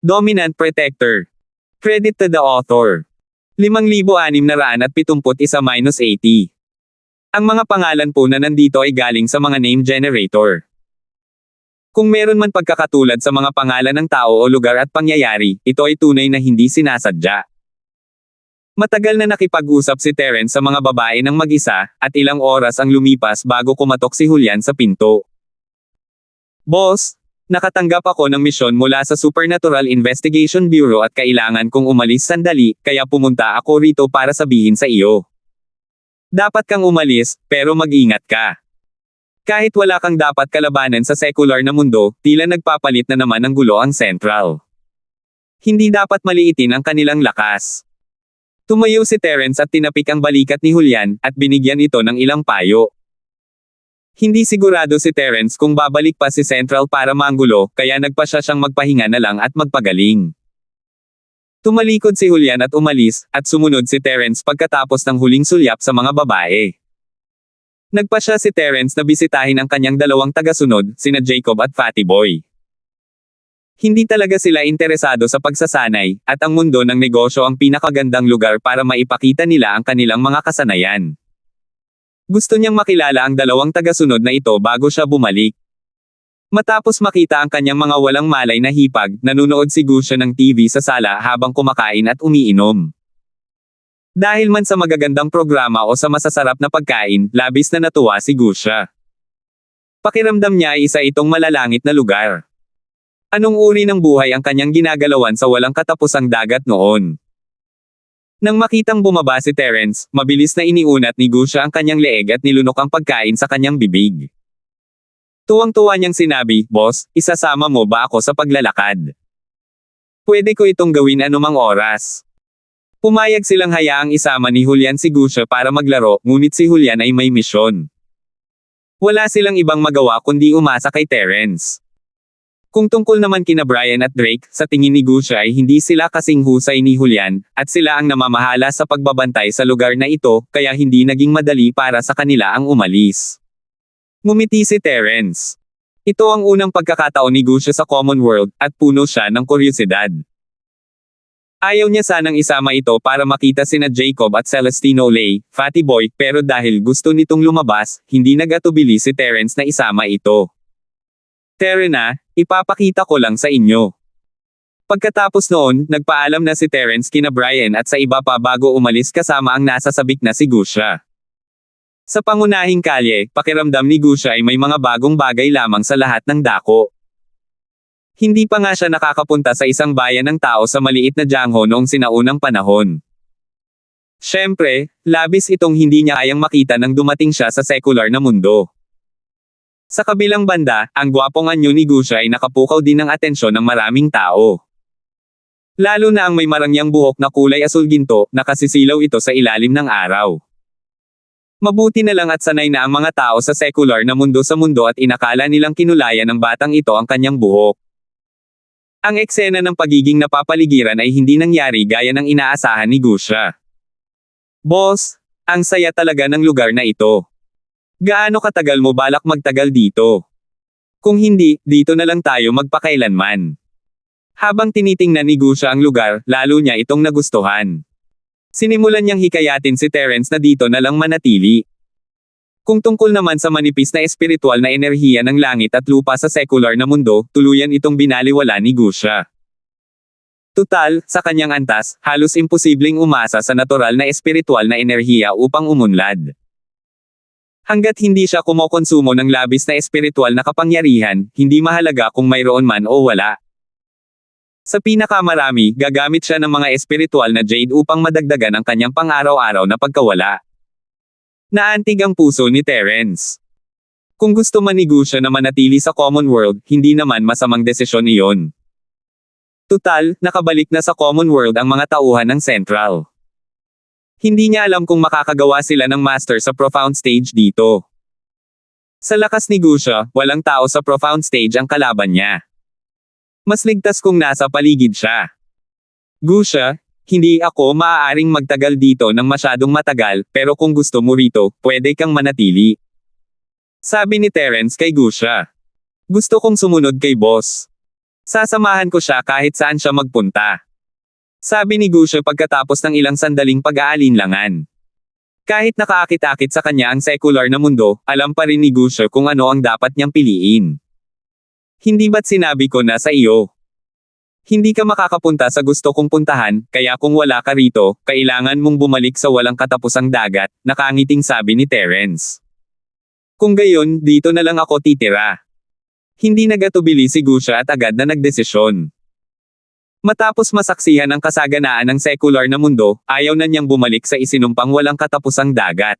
Dominant Protector. Credit to the author. 5,671-80. Ang mga pangalan po na nandito ay galing sa mga name generator. Kung meron man pagkakatulad sa mga pangalan ng tao o lugar at pangyayari, ito ay tunay na hindi sinasadya. Matagal na nakipag-usap si Terence sa mga babae ng mag-isa, at ilang oras ang lumipas bago kumatok si Julian sa pinto. Boss, nakatanggap ako ng misyon mula sa Supernatural Investigation Bureau at kailangan kong umalis sandali, kaya pumunta ako rito para sabihin sa iyo. Dapat kang umalis, pero mag-ingat ka. Kahit wala kang dapat kalabanan sa secular na mundo, tila nagpapalit na naman ng gulo ang Central. Hindi dapat maliitin ang kanilang lakas. Tumayo si Terence at tinapik ang balikat ni Julian, at binigyan ito ng ilang payo. Hindi sigurado si Terence kung babalik pa si Central para manggulo, kaya nagpasya siyang magpahinga na lang at magpagaling. Tumalikod si Julian at umalis, at sumunod si Terence pagkatapos ng huling sulyap sa mga babae. Nagpasya si Terence na bisitahin ang kanyang dalawang tagasunod, sina Jacob at Fatty Boy. Hindi talaga sila interesado sa pagsasanay, at ang mundo ng negosyo ang pinakagandang lugar para maipakita nila ang kanilang mga kasanayan. Gusto niyang makilala ang dalawang tagasunod na ito bago siya bumalik. Matapos makita ang kanyang mga walang malay na hipag, nanunood si Gusha ng TV sa sala habang kumakain at umiinom. Dahil man sa magagandang programa o sa masasarap na pagkain, labis na natuwa si Gusha. Pakiramdam niya ay isa itong malalangit na lugar. Anong uri ng buhay ang kanyang ginagalawan sa walang katapusang dagat noon? Nang makitang bumaba si Terence, mabilis na iniunat ni Gusha ang kanyang leeg at nilunok ang pagkain sa kanyang bibig. Tuwang-tuwa niyang sinabi, "Boss, isasama mo ba ako sa paglalakad? Pwede ko itong gawin anumang oras." Pumayag silang hayaang isama ni Julian si Gusha para maglaro, ngunit si Julian ay may misyon. Wala silang ibang magawa kundi umasa kay Terence. Kung tungkol naman kina Brian at Drake, sa tingin ni Gusha ay hindi sila kasing husay ni Julian, at sila ang namamahala sa pagbabantay sa lugar na ito, kaya hindi naging madali para sa kanila ang umalis. Ngumiti si Terence. Ito ang unang pagkakataon ni Gusha sa Commonwealth, at puno siya ng kuryosidad. Ayaw niya sanang isama ito para makita sina Jacob at Celestino Lay, Fatty Boy, pero dahil gusto nitong lumabas, hindi nag-atubili si Terence na isama ito. "Terena, ipapakita ko lang sa inyo." Pagkatapos noon, nagpaalam na si Terence kina Brian at sa iba pa bago umalis kasama ang nasasabik na si Gusha. Sa pangunahing kalye, pakiramdam ni Gusha ay may mga bagong bagay lamang sa lahat ng dako. Hindi pa nga siya nakakapunta sa isang bayan ng tao sa maliit na Jiangho noong sinaunang panahon. Siyempre, labis itong hindi niya kayang makita nang dumating siya sa secular na mundo. Sa kabilang banda, ang gwapong anyo ni Gusha ay nakapukaw din ng atensyon ng maraming tao. Lalo na ang may marangyang buhok na kulay asul-ginto, nakasisilaw ito sa ilalim ng araw. Mabuti na lang at sanay na ang mga tao sa secular na mundo sa mundo at inakala nilang kinulayan ng batang ito ang kanyang buhok. Ang eksena ng pagiging napapaligiran ay hindi nangyari gaya ng inaasahan ni Gusha. "Boss, ang saya talaga ng lugar na ito. Gaano katagal mo balak magtagal dito? Kung hindi, dito na lang tayo magpakailanman." Habang tinitingnan ni Gusha ang lugar, lalo niya itong nagustuhan. Sinimulan niyang hikayatin si Terence na dito na lang manatili. Kung tungkol naman sa manipis na espiritual na enerhiya ng langit at lupa sa secular na mundo, tuluyan itong binaliwala ni Gusha. Tutal, sa kanyang antas, halos imposibleng umasa sa natural na espiritual na enerhiya upang umunlad. Hanggat hindi siya kumokonsumo ng labis na espiritual na kapangyarihan, hindi mahalaga kung mayroon man o wala. Sa pinakamarami, gagamit siya ng mga espiritual na jade upang madagdagan ang kanyang pang-araw-araw na pagkawala. Naantig ang puso ni Terence. Kung gusto man ni Gusha na manatili sa Commonwealth, hindi naman masamang desisyon iyon. Tutal, nakabalik na sa Commonwealth ang mga tauhan ng Central. Hindi niya alam kung makakagawa sila ng master sa profound stage dito. Sa lakas ni Gusha, walang tao sa profound stage ang kalaban niya. Mas ligtas kung nasa paligid siya. "Gusha, hindi ako maaaring magtagal dito ng masyadong matagal, pero kung gusto mo rito, pwede kang manatili," sabi ni Terence kay Gusha. "Gusto kong sumunod kay boss." Sasamahan ko siya kahit saan siya magpunta. Sabi ni Gusha pagkatapos ng ilang sandaling pag-aalinlangan. Kahit nakaakit-akit sa kanya ang secular na mundo, alam pa rin ni Gusha kung ano ang dapat niyang piliin. Hindi ba't sinabi ko na sa iyo? Hindi ka makakapunta sa gusto kong puntahan, kaya kung wala ka rito, kailangan mong bumalik sa walang katapusang dagat, nakangiting sabi ni Terence. Kung gayon, dito na lang ako titira. Hindi nagatubili si Gusha at agad na nagdesisyon. Matapos masaksihan ang kasaganaan ng secular na mundo, ayaw na niyang bumalik sa isinumpang walang katapusang dagat.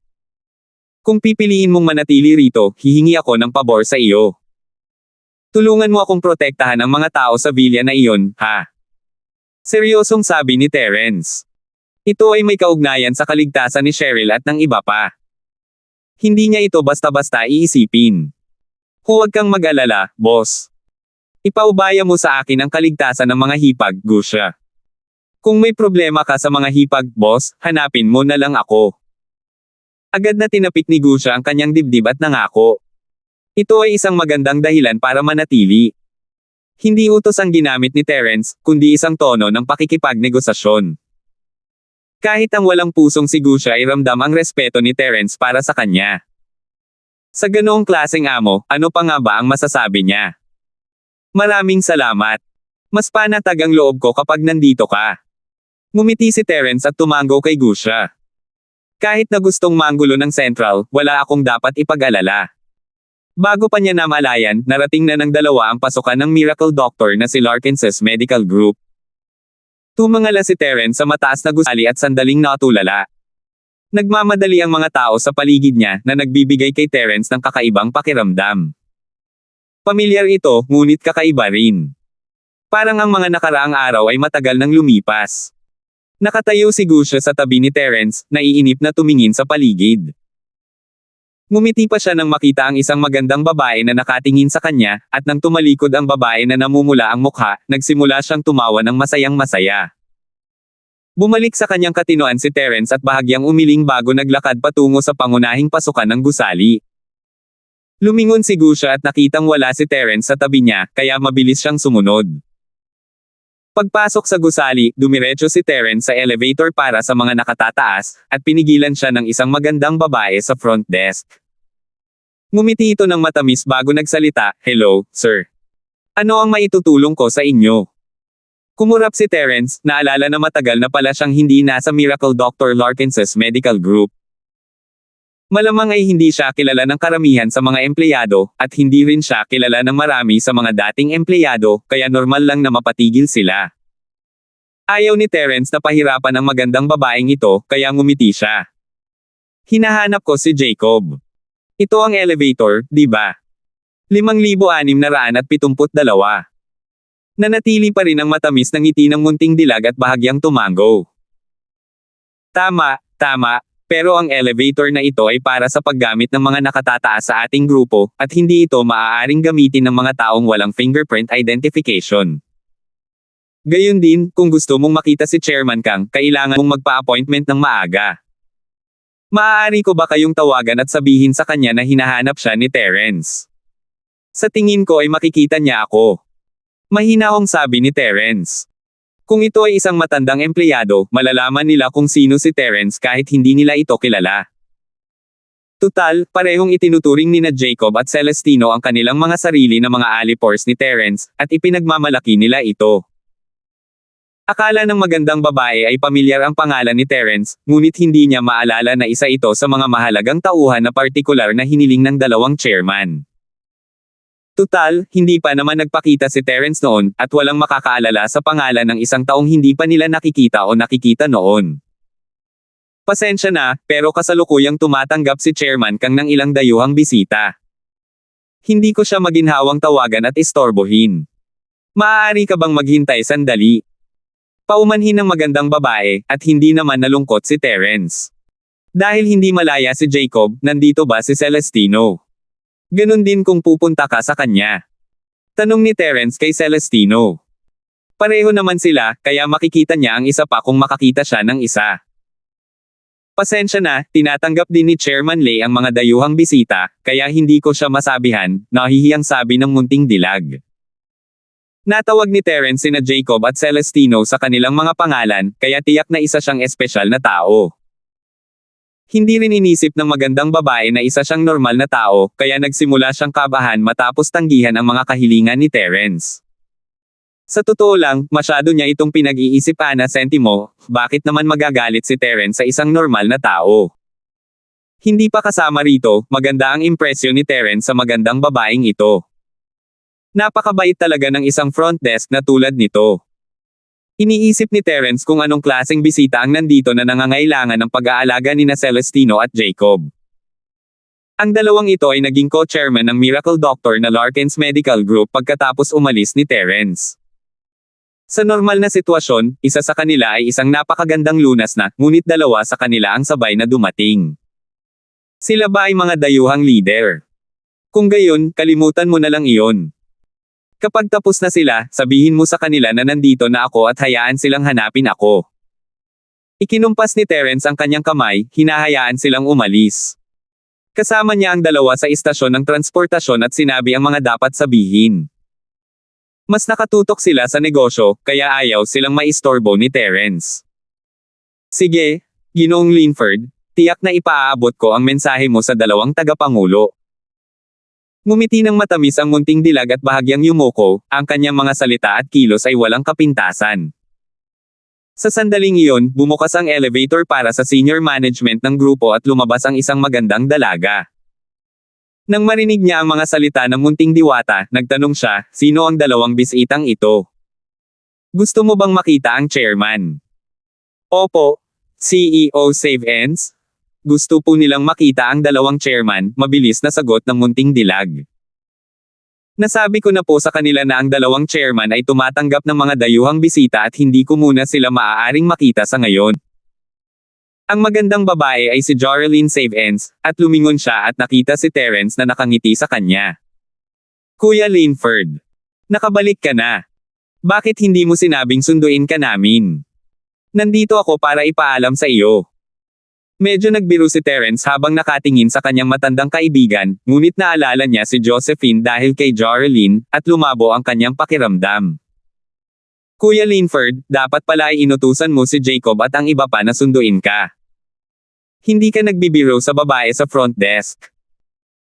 Kung pipiliin mong manatili rito, hihingi ako ng pabor sa iyo. Tulungan mo akong protektahan ang mga tao sa villa na iyon, ha? Seryosong sabi ni Terence. Ito ay may kaugnayan sa kaligtasan ni Cheryl at ng iba pa. Hindi niya ito basta-basta iisipin. Huwag kang mag-alala, boss. Ipaubaya mo sa akin ang kaligtasan ng mga hipag, Gusha. Kung may problema ka sa mga hipag, boss, hanapin mo na lang ako. Agad na tinapik ni Gusha ang kanyang dibdib at nangako. Ito ay isang magandang dahilan para manatili. Hindi utos ang ginamit ni Terence, kundi isang tono ng pakikipagnegosasyon. Kahit ang walang pusong si Gusha ay ramdam ang respeto ni Terence para sa kanya. Sa ganoong klaseng amo, ano pa nga ba ang masasabi niya? Maraming salamat. Mas panatag ang loob ko kapag nandito ka. Ngumiti si Terence at tumango kay Gusha. Kahit na gustong manggulo ng Central, wala akong dapat ipag-alala. Bago pa niya namalayan, narating na ng dalawa ang pasukan ng miracle doctor na si Larkins's Medical Group. Tumangala si Terence sa mataas na gusali at sandaling natulala. Nagmamadali ang mga tao sa paligid niya na nagbibigay kay Terence ng kakaibang pakiramdam. Pamilyar ito, ngunit kakaiba rin. Parang ang mga nakaraang araw ay matagal nang lumipas. Nakatayo si Gusha sa tabi ni Terence, naiinip na tumingin sa paligid. Ngumiti pa siya nang makita ang isang magandang babae na nakatingin sa kanya, at nang tumalikod ang babae na namumula ang mukha, nagsimula siyang tumawa ng masayang-masaya. Bumalik sa kanyang katinoan si Terence at bahagyang umiling bago naglakad patungo sa pangunahing pasukan ng gusali. Lumingon si Gusha at nakitang wala si Terence sa tabi niya, kaya mabilis siyang sumunod. Pagpasok sa gusali, dumiretso si Terence sa elevator para sa mga nakatataas, at pinigilan siya ng isang magandang babae sa front desk. Ngumiti ito ng matamis bago nagsalita, "Hello, sir. Ano ang maitutulong ko sa inyo?" Kumurap si Terence, naalala na matagal na pala siyang hindi nasa Miracle Dr. Larkins's Medical Group. Malamang ay hindi siya kilala ng karamihan sa mga empleyado, at hindi rin siya kilala ng marami sa mga dating empleyado, kaya normal lang na mapatigil sila. Ayaw ni Terence na pahirapan ang magandang babaeng ito, kaya ngumiti siya. Hinahanap ko si Jacob. Ito ang elevator, di ba? 5,672. Nanatili pa rin ang matamis ng ngiti ng munting dilag at bahagyang tumango. Tama, tama. Pero ang elevator na ito ay para sa paggamit ng mga nakatataas sa ating grupo, at hindi ito maaaring gamitin ng mga taong walang fingerprint identification. Gayon din, kung gusto mong makita si Chairman Kang, kailangan mong magpa-appointment ng maaga. Maaari ko ba kayong tawagan at sabihin sa kanya na hinahanap siya ni Terence? Sa tingin ko ay makikita niya ako. Mahinahong sabi ni Terence. Kung ito ay isang matandang empleyado, malalaman nila kung sino si Terence kahit hindi nila ito kilala. Tutal, parehong itinuturing nina Jacob at Celestino ang kanilang mga sarili na mga alipores ni Terence, at ipinagmamalaki nila ito. Akala ng magandang babae ay pamilyar ang pangalan ni Terence, ngunit hindi niya maalala na isa ito sa mga mahalagang tauhan na partikular na hiniling ng dalawang chairman. Tutal, hindi pa naman nagpakita si Terence noon, at walang makakaalala sa pangalan ng isang taong hindi pa nila nakikita o nakikita noon. Pasensya na, pero kasalukuyang tumatanggap si Chairman Kang ng ilang dayuhang bisita. Hindi ko siya maginhawang tawagan at istorbohin. Maaari ka bang maghintay sandali? Paumanhin ng magandang babae, at hindi naman nalungkot si Terence. Dahil hindi malaya si Jacob, nandito ba si Celestino? Ganon din kung pupunta ka sa kanya. Tanong ni Terence kay Celestino. Pareho naman sila, kaya makikita niya ang isa pa kung makakita siya ng isa. Pasensya na, tinatanggap din ni Chairman Lay ang mga dayuhang bisita, kaya hindi ko siya masabihan, nahihiyang sabi ng munting dilag. Natawag ni Terence sina Jacob at Celestino sa kanilang mga pangalan, kaya tiyak na isa siyang espesyal na tao. Hindi rin inisip ng magandang babae na isa siyang normal na tao, kaya nagsimula siyang kabahan matapos tanggihan ang mga kahilingan ni Terence. Sa totoo lang, masyado niya itong pinag-iisip Ana Sentimo, bakit naman magagalit si Terence sa isang normal na tao? Hindi pa kasama rito, maganda ang impresyon ni Terence sa magandang babaeng ito. Napakabait talaga ng isang front desk na tulad nito. Iniisip ni Terence kung anong klaseng bisita ang nandito na nangangailangan ng pag-aalaga nina Celestino at Jacob. Ang dalawang ito ay naging co-chairman ng Miracle Doctor na Larkins Medical Group pagkatapos umalis ni Terence. Sa normal na sitwasyon, isa sa kanila ay isang napakagandang lunas na, ngunit dalawa sa kanila ang sabay na dumating. Sila ba ay mga dayuhang leader? Kung gayon, kalimutan mo na lang iyon. Kapag tapos na sila, sabihin mo sa kanila na nandito na ako at hayaan silang hanapin ako. Ikinumpas ni Terence ang kanyang kamay, hinahayaan silang umalis. Kasama niya ang dalawa sa istasyon ng transportasyon at sinabi ang mga dapat sabihin. Mas nakatutok sila sa negosyo, kaya ayaw silang maistorbo ni Terence. Sige, Ginoong Linford, tiyak na ipaaabot ko ang mensahe mo sa dalawang tagapangulo. Ngumiti ng matamis ang munting dilag at bahagyang yumuko, ang kanyang mga salita at kilos ay walang kapintasan. Sa sandaling iyon, bumukas ang elevator para sa senior management ng grupo at lumabas ang isang magandang dalaga. Nang marinig niya ang mga salita ng munting diwata, nagtanong siya, sino ang dalawang bisitang ito? Gusto mo bang makita ang chairman? Opo, CEO Save Ends? Gusto po nilang makita ang dalawang chairman, mabilis na sagot ng munting dilag. Nasabi ko na po sa kanila na ang dalawang chairman ay tumatanggap ng mga dayuhang bisita at hindi ko muna sila maaaring makita sa ngayon. Ang magandang babae ay si Joreline Save Ends, at lumingon siya at nakita si Terence na nakangiti sa kanya. Kuya Linford, nakabalik ka na. Bakit hindi mo sinabing sunduin ka namin? Nandito ako para ipaalam sa iyo. Medyo nagbiro si Terence habang nakatingin sa kanyang matandang kaibigan, ngunit naalala niya si Josephine dahil kay Joreline, at lumabo ang kanyang pakiramdam. Kuya Linford, dapat pala ay inutusan mo si Jacob at ang iba pa na sunduin ka. Hindi ka nagbibiro sa babae sa front desk.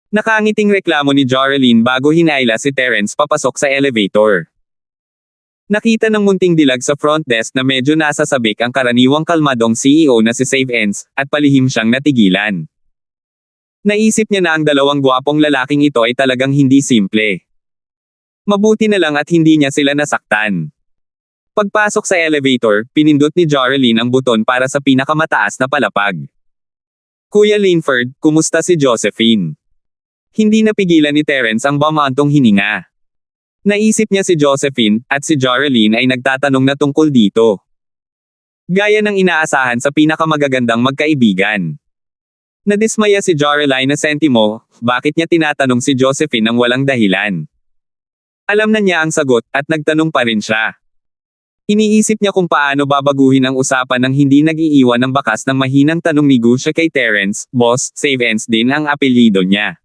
Nakangiting reklamo ni Joreline bago hinayla si Terence papasok sa elevator. Nakita ng munting dilag sa front desk na medyo nasasabik ang karaniwang kalmadong CEO na si Save Ends, at palihim siyang natigilan. Naisip niya na ang dalawang gwapong lalaking ito ay talagang hindi simple. Mabuti na lang at hindi niya sila nasaktan. Pagpasok sa elevator, pinindot ni Joreline ang buton para sa pinakamataas na palapag. Kuya Linford, kumusta si Josephine? Hindi napigilan ni Terence ang bumantong hininga. Naisip niya si Josephine, at si Joreline ay nagtatanong na tungkol dito. Gaya ng inaasahan sa pinakamagagandang magkaibigan. Nadismaya si Joreline na Sentimo, bakit niya tinatanong si Josephine ng walang dahilan. Alam na niya ang sagot, at nagtanong pa rin siya. Iniisip niya kung paano babaguhin ang usapan nang hindi nag-iiwan ng bakas ng mahinang tanong ni Gusha kay Terence, boss, Save Ends din ang apelyido niya.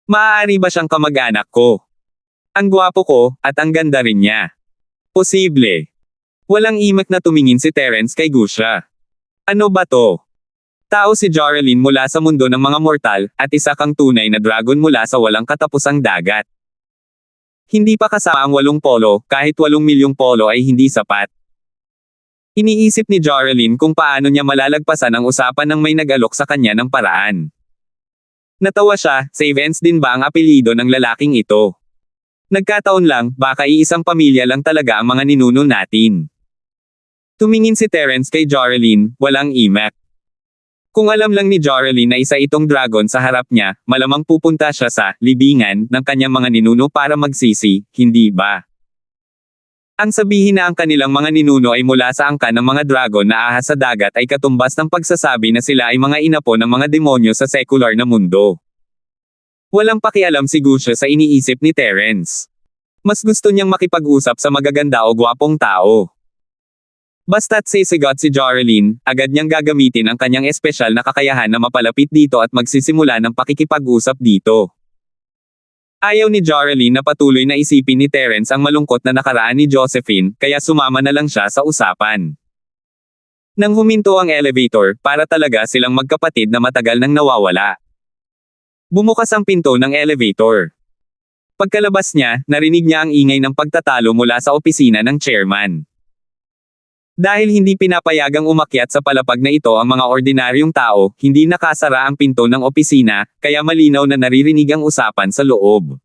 Maaari ba siyang kamag-anak ko? Ang gwapo ko, at ang ganda rin niya. Posible. Walang imak na tumingin si Terence kay Gusha. Ano ba to? Tao si Joreline mula sa mundo ng mga mortal, at isa kang tunay na dragon mula sa walang katapusang dagat. Hindi pa kasama ang 8 polo, kahit 8 milyong polo ay hindi sapat. Iniisip ni Joreline kung paano niya malalagpasan ang usapan nang may nag-alok sa kanya ng paraan. Natawa siya, Save Ends din ba ang apelyido ng lalaking ito? Nagkataon lang, baka iisang pamilya lang talaga ang mga ninuno natin. Tumingin si Terence kay Joreline, walang imak. Kung alam lang ni Joreline na isa itong dragon sa harap niya, malamang pupunta siya sa libingan ng kanyang mga ninuno para magsisi, hindi ba? Ang sabihin na ang kanilang mga ninuno ay mula sa angkan ng mga dragon na ahas sa dagat ay katumbas ng pagsasabi na sila ay mga inapo ng mga demonyo sa secular na mundo. Walang pakialam si Gusha sa iniisip ni Terence. Mas gusto niyang makipag-usap sa magaganda o gwapong tao. Basta't sisigot si Joreline, agad niyang gagamitin ang kanyang espesyal na kakayahan na mapalapit dito at magsisimula ng pakikipag-usap dito. Ayaw ni Joralyn na patuloy na isipin ni Terence ang malungkot na nakaraan ni Josephine, kaya sumama na lang siya sa usapan. Nang huminto ang elevator, para talaga silang magkapatid na matagal nang nawawala. Bumukas ang pinto ng elevator. Pagkalabas niya, narinig niya ang ingay ng pagtatalo mula sa opisina ng chairman. Dahil hindi pinapayagang umakyat sa palapag na ito ang mga ordinaryong tao, hindi nakasara ang pinto ng opisina, kaya malinaw na naririnig ang usapan sa loob.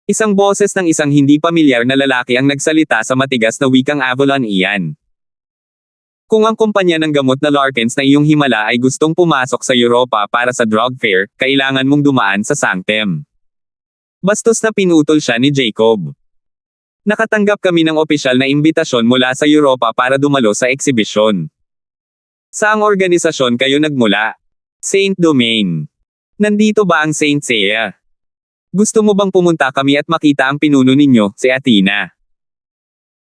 Isang boses ng isang hindi pamilyar na lalaki ang nagsalita sa matigas na wikang Avalon iyan. Kung ang kumpanya ng gamot na Larkins na iyong himala ay gustong pumasok sa Europa para sa drug fair, kailangan mong dumaan sa Sanctum. Bastos na pinutol siya ni Jacob. Nakatanggap kami ng opisyal na imbitasyon mula sa Europa para dumalo sa eksibisyon. Saang organisasyon kayo nagmula? Saint Domain. Nandito ba ang Saint Seiya? Gusto mo bang pumunta kami at makita ang pinuno ninyo, si Athena?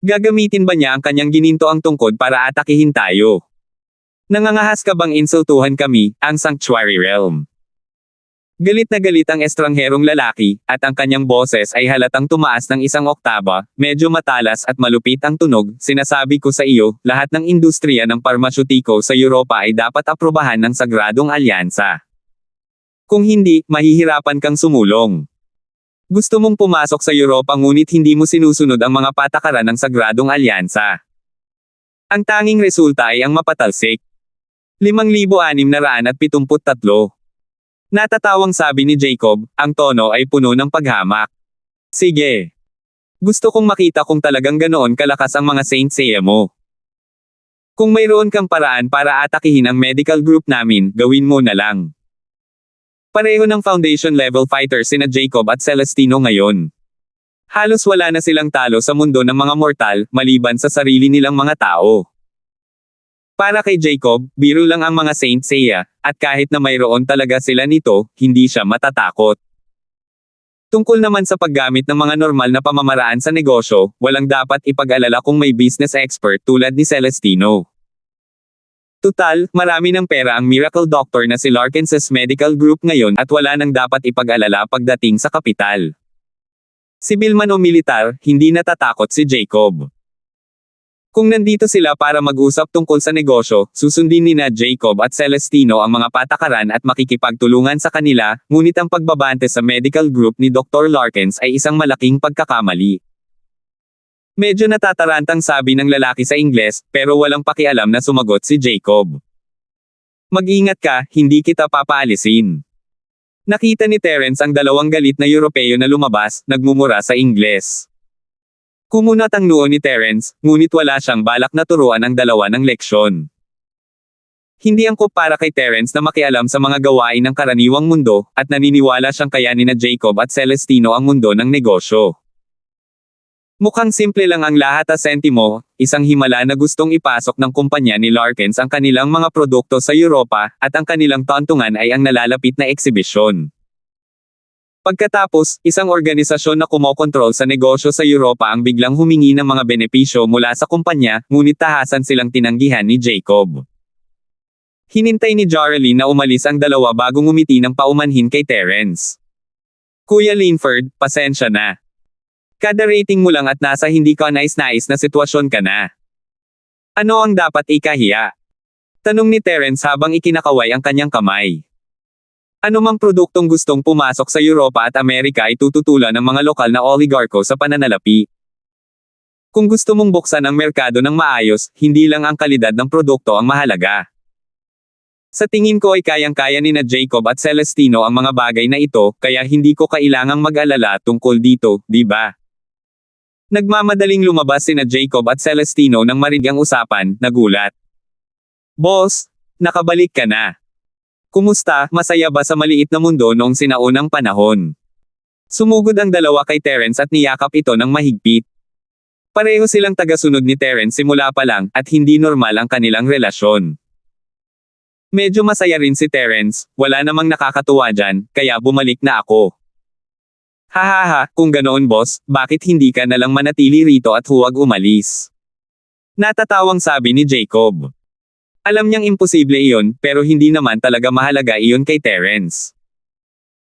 Gagamitin ba niya ang kanyang ginintoang tungkod para atakihin tayo? Nangangahas ka bang insultuhan kami, ang Sanctuary Realm? Galit na galit ang estrangherong lalaki, at ang kanyang boses ay halatang tumaas ng isang oktaba, medyo matalas at malupit ang tunog. Sinasabi ko sa iyo, lahat ng industriya ng parmasyutiko sa Europa ay dapat aprobahan ng Sagradong Alyansa. Kung hindi, mahihirapan kang sumulong. Gusto mong pumasok sa Europa ngunit hindi mo sinusunod ang mga patakaran ng Sagradong Alyansa. Ang tanging resulta ay ang mapatalsik. 5,673. Natatawang sabi ni Jacob, ang tono ay puno ng paghamak. Sige. Gusto kong makita kung talagang ganoon kalakas ang mga Saint Seiya mo. Kung mayroon kang paraan para atakihin ang medical group namin, gawin mo na lang. Pareho ng foundation level fighters sina Jacob at Celestino ngayon. Halos wala na silang talo sa mundo ng mga mortal, maliban sa sarili nilang mga tao. Para kay Jacob, biro lang ang mga Saint Seiya, at kahit na mayroon talaga sila nito, hindi siya matatakot. Tungkol naman sa paggamit ng mga normal na pamamaraan sa negosyo, walang dapat ipag-alala kung may business expert tulad ni Celestino. Tutal, marami ng pera ang miracle doctor na si Larkins' Medical Group ngayon at wala nang dapat ipag-alala pagdating sa kapital. Sibil man o militar, hindi natatakot si Jacob. Kung nandito sila para mag-usap tungkol sa negosyo, susundin nina Jacob at Celestino ang mga patakaran at makikipagtulungan sa kanila, ngunit ang pagbabante sa medical group ni Dr. Larkins ay isang malaking pagkakamali. Medyo natatarantang sabi ng lalaki sa Ingles, pero walang pakialam na sumagot si Jacob. Mag-ingat ka, hindi kita papaalisin. Nakita ni Terence ang dalawang galit na Europeo na lumabas, nagmumura sa Ingles. Kumunat ang noo ni Terence, ngunit wala siyang balak na turuan ang dalawa ng leksyon. Hindi angkop para kay Terence na makialam sa mga gawain ng karaniwang mundo, at naniniwala siyang kayanin na Jacob at Celestino ang mundo ng negosyo. Mukhang simple lang ang lahat sentimo, isang himala na gustong ipasok ng kumpanya ni Larkins ang kanilang mga produkto sa Europa, at ang kanilang tantungan ay ang nalalapit na eksibisyon. Pagkatapos, isang organisasyon na kumokontrol sa negosyo sa Europa ang biglang humingi ng mga benepisyo mula sa kumpanya, ngunit tahasan silang tinanggihan ni Jacob. Hinintay ni Joralyn na umalis ang dalawa bago ngumiti ng paumanhin kay Terence. Kuya Linford, pasensya na. Kada rating mo lang at nasa hindi ka nais-nais na sitwasyon ka na. Ano ang dapat ikahiya? Tanong ni Terence habang ikinakaway ang kanyang kamay. Ano mang produktong gustong pumasok sa Europa at Amerika ay tututulan ng mga lokal na oligarko sa pananalapi. Kung gusto mong buksan ang merkado ng maayos, hindi lang ang kalidad ng produkto ang mahalaga. Sa tingin ko ay kayang-kaya ni na Jacob at Celestino ang mga bagay na ito, kaya hindi ko kailangang mag-alala tungkol dito, di ba? Nagmamadaling lumabas sina Jacob at Celestino nang marinig ang usapan, nagulat. Boss, nakabalik ka na. Kumusta, masaya ba sa maliit na mundo noong sinaunang panahon? Sumugod ang dalawa kay Terence at niyakap ito ng mahigpit. Pareho silang tagasunod ni Terence simula pa lang, at hindi normal ang kanilang relasyon. Medyo masaya rin si Terence, wala namang nakakatuwa dyan, kaya bumalik na ako. Hahaha, kung ganoon boss, bakit hindi ka nalang manatili rito at huwag umalis? Natatawang sabi ni Jacob. Alam niyang imposible iyon, pero hindi naman talaga mahalaga iyon kay Terence.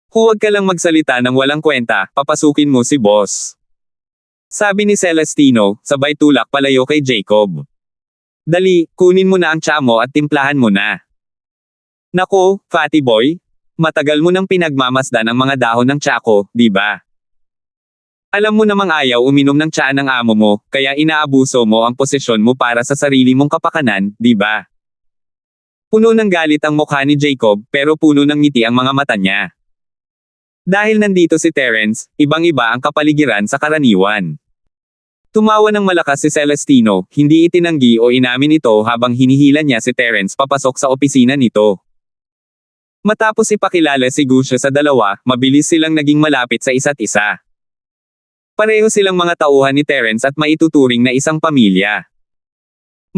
Huwag ka lang magsalita ng walang kwenta, papasukin mo si boss. Sabi ni Celestino, sabay tulak palayo kay Jacob. Dali, kunin mo na ang tsa mo at timplahan mo na. Nako, fatty boy. Matagal mo nang pinagmamasdan ang mga dahon ng tsa ko, di ba? Alam mo namang ayaw uminom ng tsa ng amo mo, kaya inaabuso mo ang posisyon mo para sa sarili mong kapakanan, di ba? Puno ng galit ang mukha ni Jacob, pero puno ng ngiti ang mga mata niya. Dahil nandito si Terence, ibang-iba ang kapaligiran sa karaniwan. Tumawa ng malakas si Celestino, hindi itinanggi o inamin ito habang hinihila niya si Terence papasok sa opisina nito. Matapos ipakilala si Gusha sa dalawa, mabilis silang naging malapit sa isa't isa. Pareho silang mga tauhan ni Terence at maituturing na isang pamilya.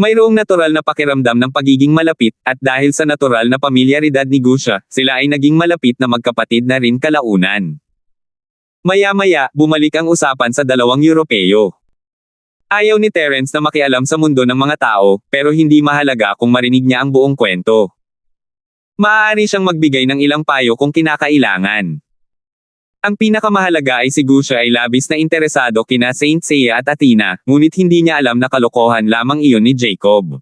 Mayroong natural na pakiramdam ng pagiging malapit, at dahil sa natural na pamilyaridad ni Gusha, sila ay naging malapit na magkapatid na rin kalaunan. Maya-maya, bumalik ang usapan sa dalawang Europeo. Ayaw ni Terence na makialam sa mundo ng mga tao, pero hindi mahalaga kung marinig niya ang buong kwento. Maaari siyang magbigay ng ilang payo kung kinakailangan. Ang pinakamahalaga ay si Gusha ay labis na interesado kina Saint Seiya at Athena, ngunit hindi niya alam na kalokohan lamang iyon ni Jacob.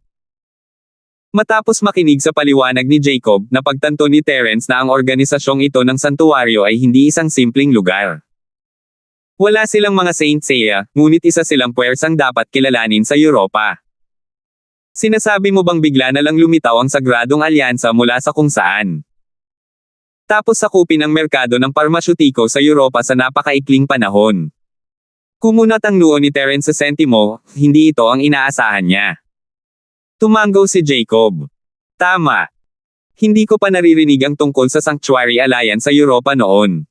Matapos makinig sa paliwanag ni Jacob, napagtanto ni Terence na ang organisasyong ito ng santuwaryo ay hindi isang simpleng lugar. Wala silang mga Saint Seiya, ngunit isa silang puwersang dapat kilalanin sa Europa. Sinasabi mo bang bigla na lang lumitaw ang Sagradong Alyansa mula sa kung saan? Tapos sakupin ang merkado ng parmasyutiko sa Europa sa napakaikling panahon. Kumunat ang noo ni Terence sa sentimo, hindi ito ang inaasahan niya. Tumanggaw si Jacob. Tama. Hindi ko pa naririnig ang tungkol sa Sanctuary Alliance sa Europa noon.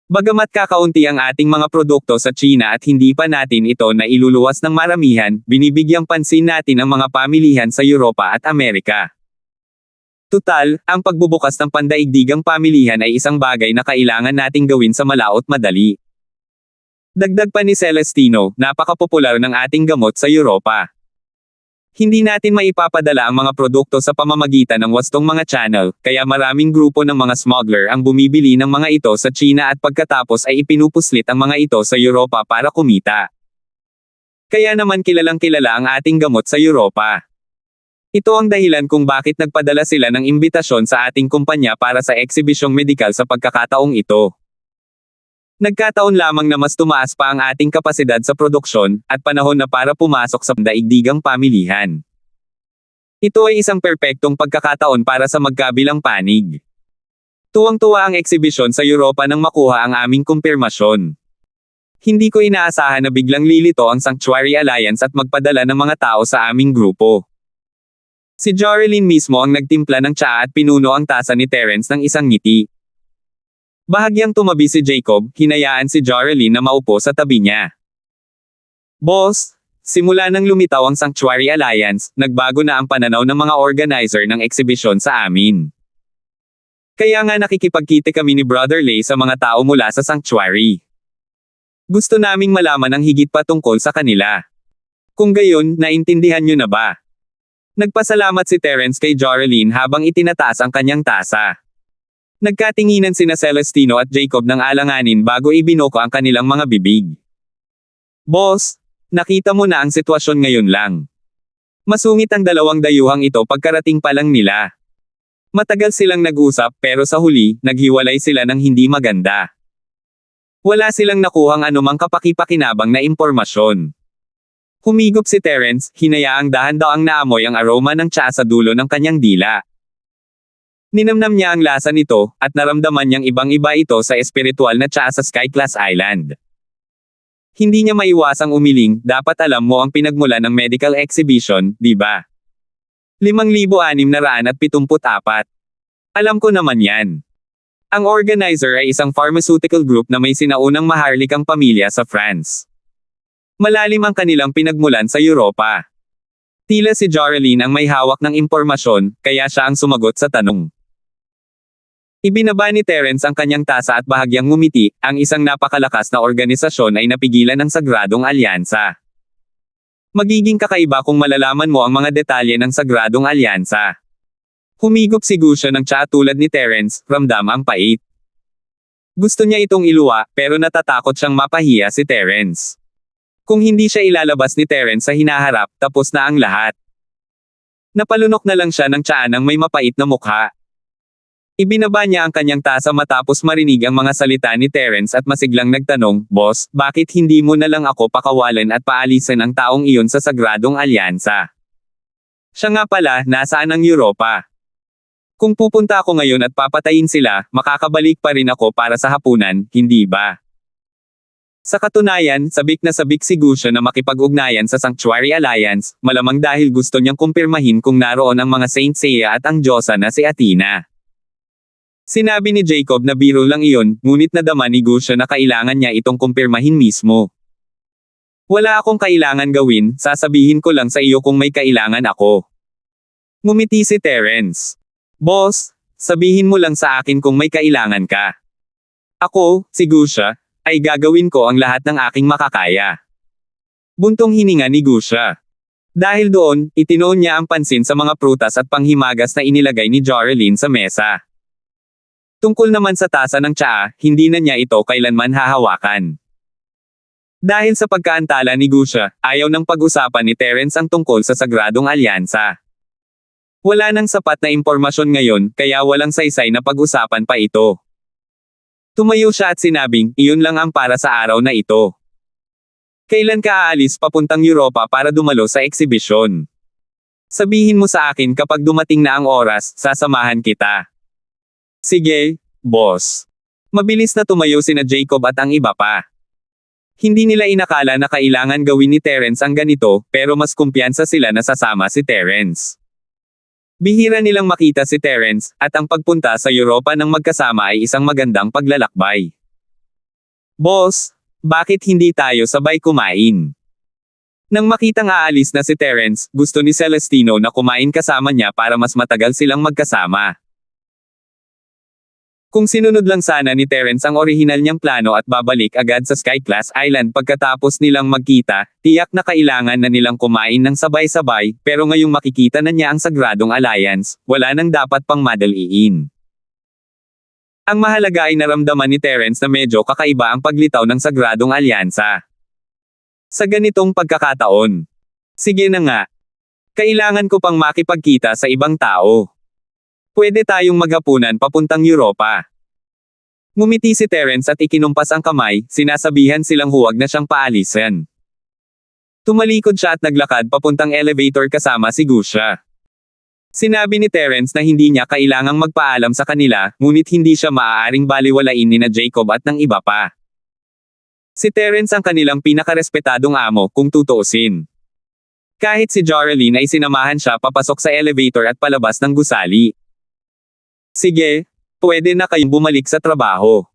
Bagamat kakaunti ang ating mga produkto sa China at hindi pa natin ito na iluluwas ng maramihan, binibigyang pansin natin ang mga pamilihan sa Europa at Amerika. Tutal, ang pagbubukas ng pandaigdigang pamilihan ay isang bagay na kailangan nating gawin sa malaot madali. Dagdag pa ni Celestino, napakapopular ng ating gamot sa Europa. Hindi natin maipapadala ang mga produkto sa pamamagitan ng wastong mga channel, kaya maraming grupo ng mga smuggler ang bumibili ng mga ito sa China at pagkatapos ay ipinupuslit ang mga ito sa Europa para kumita. Kaya naman kilalang kilala ang ating gamot sa Europa. Ito ang dahilan kung bakit nagpadala sila ng imbitasyon sa ating kumpanya para sa eksibisyong medikal sa pagkakataong ito. Nagkataon lamang na mas tumaas pa ang ating kapasidad sa produksyon, at panahon na para pumasok sa daigdigang pamilihan. Ito ay isang perpektong pagkakataon para sa magkabilang panig. Tuwang-tuwa ang eksibisyon sa Europa nang makuha ang aming kumpirmasyon. Hindi ko inaasahan na biglang lilito ang Sanctuary Alliance at magpadala ng mga tao sa aming grupo. Si Jorelyn mismo ang nagtimpla ng tsaa at pinuno ang tasa ni Terence ng isang ngiti. Bahagyang tumabi si Jacob, hinayaan si Jorelyn na maupo sa tabi niya. Boss, simula nang lumitaw ang Sanctuary Alliance, nagbago na ang pananaw ng mga organizer ng eksibisyon sa amin. Kaya nga nakikipagkita kami ni Brother Lay sa mga tao mula sa Sanctuary. Gusto naming malaman ang higit pa tungkol sa kanila. Kung gayon, naintindihan niyo na ba? Nagpasalamat si Terence kay Jorelyn habang itinataas ang kanyang tasa. Nagkatinginan sina Celestino at Jacob ng alanganin bago ibinoko ang kanilang mga bibig. Boss, nakita mo na ang sitwasyon ngayon lang. Masungit ang dalawang dayuhang ito pagkarating pa lang nila. Matagal silang nag-usap pero sa huli, naghiwalay sila ng hindi maganda. Wala silang nakuhang anumang kapaki-pakinabang na impormasyon. Humigop si Terence, hinayaang dahan-daang naamoy ang aroma ng tsaa sa dulo ng kanyang dila. Ninamnam niya ang lasa nito, at naramdaman niyang ibang-iba ito sa espiritual na tsaa sa Skyclass Island. Hindi niya maiwasang umiling, dapat alam mo ang pinagmulan ng medical exhibition, di ba? 5,674. Alam ko naman yan. Ang organizer ay isang pharmaceutical group na may sinaunang maharlikang pamilya sa France. Malalim ang kanilang pinagmulan sa Europa. Tila si Jorelyn ang may hawak ng impormasyon, kaya siya ang sumagot sa tanong. Ibinaba ni Terence ang kanyang tasa at bahagyang ngumiti, ang isang napakalakas na organisasyon ay napigilan ng Sagradong Alyansa. Magiging kakaiba kung malalaman mo ang mga detalye ng Sagradong Alyansa. Humigop si Gusha ng tsaa tulad ni Terence, ramdam ang pait. Gusto niya itong iluwa, pero natatakot siyang mapahiya si Terence. Kung hindi siya ilalabas ni Terence sa hinaharap, tapos na ang lahat. Napalunok na lang siya ng tiyaanang may mapait na mukha. Ibinaba niya ang kanyang tasa matapos marinig ang mga salita ni Terence at masiglang nagtanong, "Boss, bakit hindi mo na lang ako pakawalan at paalisan ang taong iyon sa Sagradong Alyansa? Siya nga pala, nasaan ang Europa? Kung pupunta ako ngayon at papatayin sila, makakabalik pa rin ako para sa hapunan, hindi ba?" Sa katunayan, sabik na sabik si Gusha na makipag-ugnayan sa Sanctuary Alliance, malamang dahil gusto niyang kumpirmahin kung naroon ang mga Saint Seiya at ang Diyosa na si Athena. Sinabi ni Jacob na biro lang iyon, ngunit nadama ni Gusha na kailangan niya itong kumpirmahin mismo. "Wala akong kailangan gawin, sasabihin ko lang sa iyo kung may kailangan ako." Ngumiti si Terence. "Boss, sabihin mo lang sa akin kung may kailangan ka. Ako, si Gusha, ay gagawin ko ang lahat ng aking makakaya." Buntong hininga ni Gusha. Dahil doon, itinoon niya ang pansin sa mga prutas at panghimagas na inilagay ni Jorelyn sa mesa. Tungkol naman sa tasa ng tsaa, hindi na niya ito kailanman hahawakan. Dahil sa pagkaantala ni Gusha, ayaw ng pag-usapan ni Terence ang tungkol sa Sagradong Alyansa. Wala nang sapat na impormasyon ngayon, kaya walang saysay na pag-usapan pa ito. Tumayo siya at sinabing, "Iyon lang ang para sa araw na ito. Kailan ka aalis papuntang Europa para dumalo sa eksibisyon? Sabihin mo sa akin kapag dumating na ang oras, sasamahan kita." "Sige, boss." Mabilis na tumayo sina Jacob at ang iba pa. Hindi nila inakala na kailangan gawin ni Terence ang ganito, pero mas kumpiyansa sila na sasama si Terence. Bihira nilang makita si Terence, at ang pagpunta sa Europa ng magkasama ay isang magandang paglalakbay. "Boss, bakit hindi tayo sabay kumain?" Nang makitang aalis na si Terence, gusto ni Celestino na kumain kasama niya para mas matagal silang magkasama. Kung sinunod lang sana ni Terence ang orihinal niyang plano at babalik agad sa Skyclass Island pagkatapos nilang magkita, tiyak na kailangan na nilang kumain ng sabay-sabay, pero ngayong makikita na niya ang Sagradong Alliance, wala nang dapat pang madaliin. Ang mahalaga ay naramdaman ni Terence na medyo kakaiba ang paglitaw ng Sagradong Alyansa. Sa ganitong pagkakataon. Sige na nga. Kailangan ko pang makipagkita sa ibang tao. Pwede tayong maghapunan papuntang Europa. Ngumiti si Terence at ikinumpas ang kamay, sinasabihan silang huwag na siyang paalisan. Tumalikod siya at naglakad papuntang elevator kasama si Gusha. Sinabi ni Terence na hindi niya kailangang magpaalam sa kanila, ngunit hindi siya maaaring baliwalain ni na Jacob at ng iba pa. Si Terence ang kanilang pinakarespetadong amo, kung tutuusin. Kahit si Jorelyn ay sinamahan siya papasok sa elevator at palabas ng gusali. "Sige, pwede na kayong bumalik sa trabaho.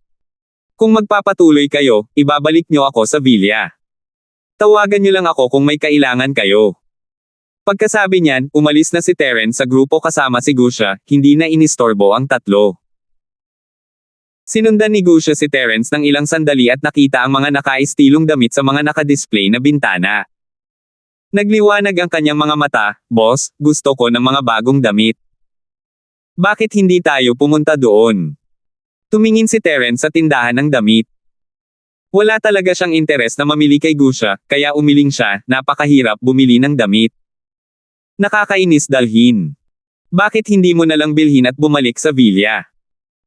Kung magpapatuloy kayo, ibabalik niyo ako sa villa. Tawagan niyo lang ako kung may kailangan kayo." Pagkasabi niyan, umalis na si Terence sa grupo kasama si Gusha, hindi na inistorbo ang tatlo. Sinundan ni Gusha si Terence ng ilang sandali at nakita ang mga nakaistilong damit sa mga nakadisplay na bintana. Nagliwanag ang kanyang mga mata, "Boss, gusto ko ng mga bagong damit. Bakit hindi tayo pumunta doon?" Tumingin si Terence sa tindahan ng damit. Wala talaga siyang interes na mamili kay Gusha, kaya umiling siya, napakahirap bumili ng damit. Nakakainis dalhin. Bakit hindi mo na lang bilhin at bumalik sa villa?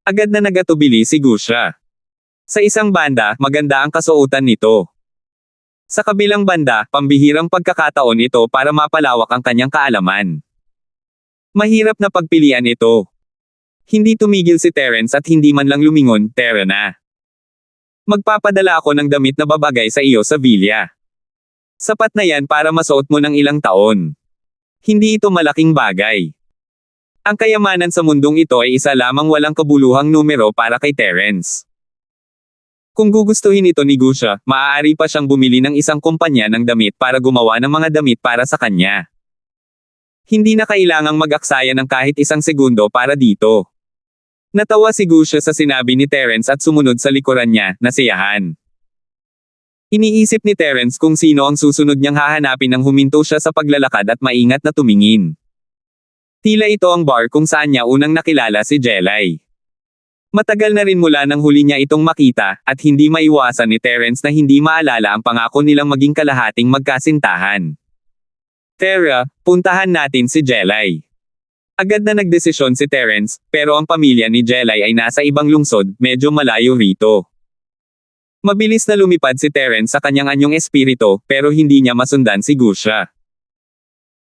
Agad na nagatubili si Gusha. Sa isang banda, maganda ang kasuotan nito. Sa kabilang banda, pambihirang pagkakataon ito para mapalawak ang kanyang kaalaman. Mahirap na pagpilian ito. Hindi tumigil si Terence at hindi man lang lumingon, "Tara na. Magpapadala ako ng damit na babagay sa iyo sa villa. Sapat na yan para masuot mo ng ilang taon. Hindi ito malaking bagay." Ang kayamanan sa mundong ito ay isa lamang walang kabuluhang numero para kay Terence. Kung gugustuhin ito ni Gusha, maaari pa siyang bumili ng isang kumpanya ng damit para gumawa ng mga damit para sa kanya. Hindi na kailangang mag-aksaya ng kahit isang segundo para dito. Natawa si Gusha sa sinabi ni Terence at sumunod sa likuran niya, nasiyahan. Iniisip ni Terence kung sino ang susunod niyang hahanapin nang huminto siya sa paglalakad at maingat na tumingin. Tila ito ang bar kung saan niya unang nakilala si Jelay. Matagal na rin mula nang huli niya itong makita, at hindi maiwasan ni Terence na hindi maalala ang pangako nilang maging kalahating magkasintahan. Tara, puntahan natin si Jelay. Agad na nagdesisyon si Terence, pero ang pamilya ni Jelay ay nasa ibang lungsod, medyo malayo rito. Mabilis na lumipad si Terence sa kanyang anyong espiritu, pero hindi niya masundan si Gusha.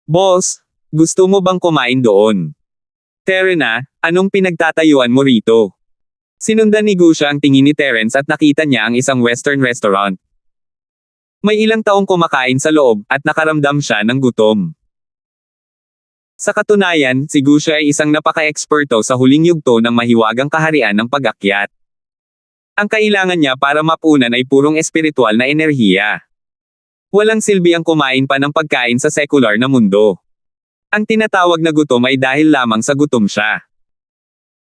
Boss, gusto mo bang kumain doon? Tara na, anong pinagtatayuan mo rito? Sinundan ni Gusha ang tingin ni Terence at nakita niya ang isang western restaurant. May ilang taong kumakain sa loob, at nakaramdam siya ng gutom. Sa katunayan, si Gusha ay isang napaka-eksperto sa huling yugto ng mahiwagang kaharian ng pag-akyat. Ang kailangan niya para mapunan ay purong espiritual na enerhiya. Walang silbi ang kumain pa ng pagkain sa sekular na mundo. Ang tinatawag na gutom ay dahil lamang sa gutom siya.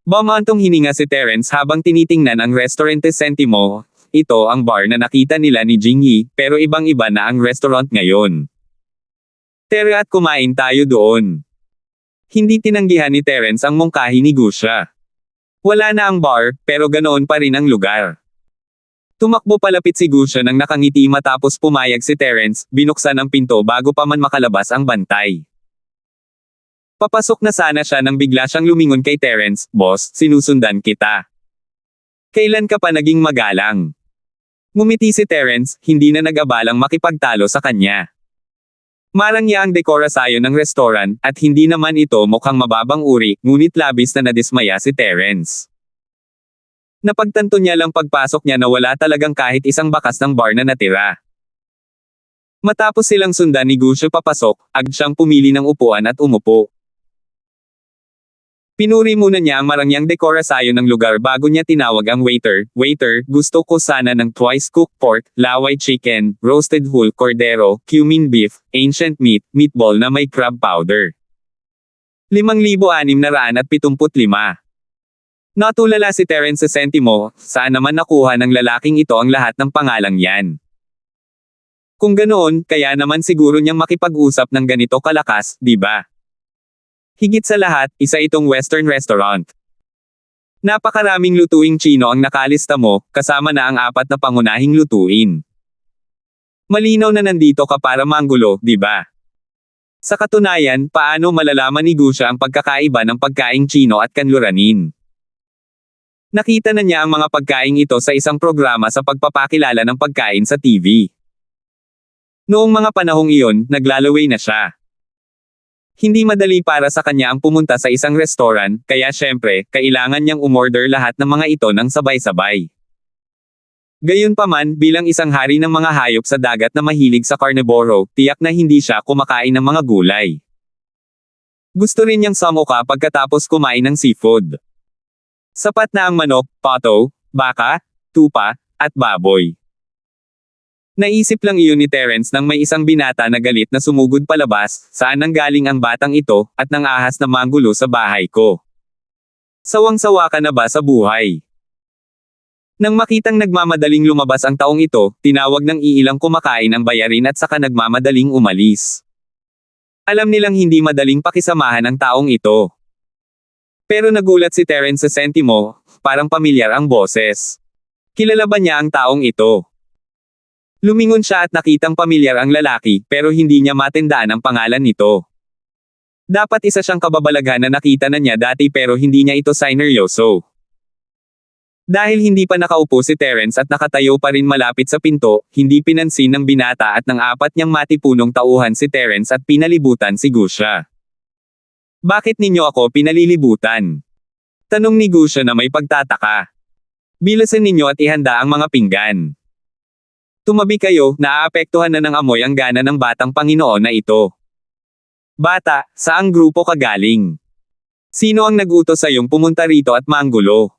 Bumantong hininga si Terence habang tinitingnan ang Restaurante Sentimo. Ito ang bar na nakita nila ni Jingyi, pero ibang-iba na ang restaurant ngayon. Tara at kumain tayo doon. Hindi tinanggihan ni Terence ang mungkahi ni Gusha. Wala na ang bar, pero ganoon pa rin ang lugar. Tumakbo palapit si Gusha nang nakangiti matapos pumayag si Terence, binuksan ang pinto bago pa man makalabas ang bantay. Papasok na sana siya nang bigla siyang lumingon kay Terence, "Boss, sinusundan kita. Kailan ka pa naging magalang?" Ngumiti si Terence, hindi na nag-abalang makipagtalo sa kanya. Marang niya ang dekorasyon ng restaurant, at hindi naman ito mukhang mababang uri, ngunit labis na nadismaya si Terence. Napagtanto niya lang pagpasok niya na wala talagang kahit isang bakas ng bar na natira. Matapos silang sundan ni Gusha papasok, agad siyang pumili ng upuan at umupo. Pinuri muna niya ang marangyang dekorasyon ng lugar bago niya tinawag ang waiter. "Waiter, gusto ko sana ng twice cooked pork, laway chicken, roasted whole cordero, cumin beef, ancient meat, meatball na may crab powder." 5,675. Natulala si Terence sa Sentimo, saan naman nakuha ng lalaking ito ang lahat ng pangalang yan. Kung ganoon, kaya naman siguro niyang makipag-usap ng ganito kalakas, di ba? Higit sa lahat, isa itong western restaurant. Napakaraming lutuing Chino ang nakalista mo, kasama na ang 4 na pangunahing lutuin. Malinaw na nandito ka para manggulo, di ba? Sa katunayan, paano malalaman ni Gusha ang pagkakaiba ng pagkaing Chino at kanluranin? Nakita na niya ang mga pagkaing ito sa isang programa sa pagpapakilala ng pagkain sa TV. Noong mga panahong iyon, naglalaway na siya. Hindi madali para sa kanya ang pumunta sa isang restaurant, kaya syempre, kailangan niyang umorder lahat ng mga ito ng sabay-sabay. Gayunpaman, bilang isang hari ng mga hayop sa dagat na mahilig sa carnivoro, tiyak na hindi siya kumakain ng mga gulay. Gusto rin niyang samoka pagkatapos kumain ng seafood. Sapat na ang manok, pato, baka, tupa, at baboy. Naisip lang iyon ni Terence nang may isang binata na galit na sumugod palabas, "Saan nanggaling ang batang ito, at nang ahas na manggulo sa bahay ko? Sawang-sawa ka na ba sa buhay?" Nang makitang nagmamadaling lumabas ang taong ito, tinawag ng iilang kumakain ang bayarin at saka nagmamadaling umalis. Alam nilang hindi madaling pakisamahan ang taong ito. Pero nagulat si Terence sa Sentimo, parang pamilyar ang boses. Kilala ba niya ang taong ito? Lumingon siya at nakitang pamilyar ang lalaki, pero hindi niya matandaan ang pangalan nito. Dapat isa siyang kababalaghan na nakita na niya dati pero hindi niya ito sineryoso. Dahil hindi pa nakaupo si Terence at nakatayo pa rin malapit sa pinto, hindi pinansin ng binata at ng 4 niyang matipunong tauhan si Terence at pinalibutan si Gusha. "Bakit ninyo ako pinalilibutan?" Tanong ni Gusha na may pagtataka. "Bilasan ninyo at ihanda ang mga pinggan. Tumabi kayo, naaapektuhan na ng amoy ang gana ng batang Panginoon na ito." "Bata, saang grupo ka galing? Sino ang nag-utos sa iyong pumunta rito at manggulo?"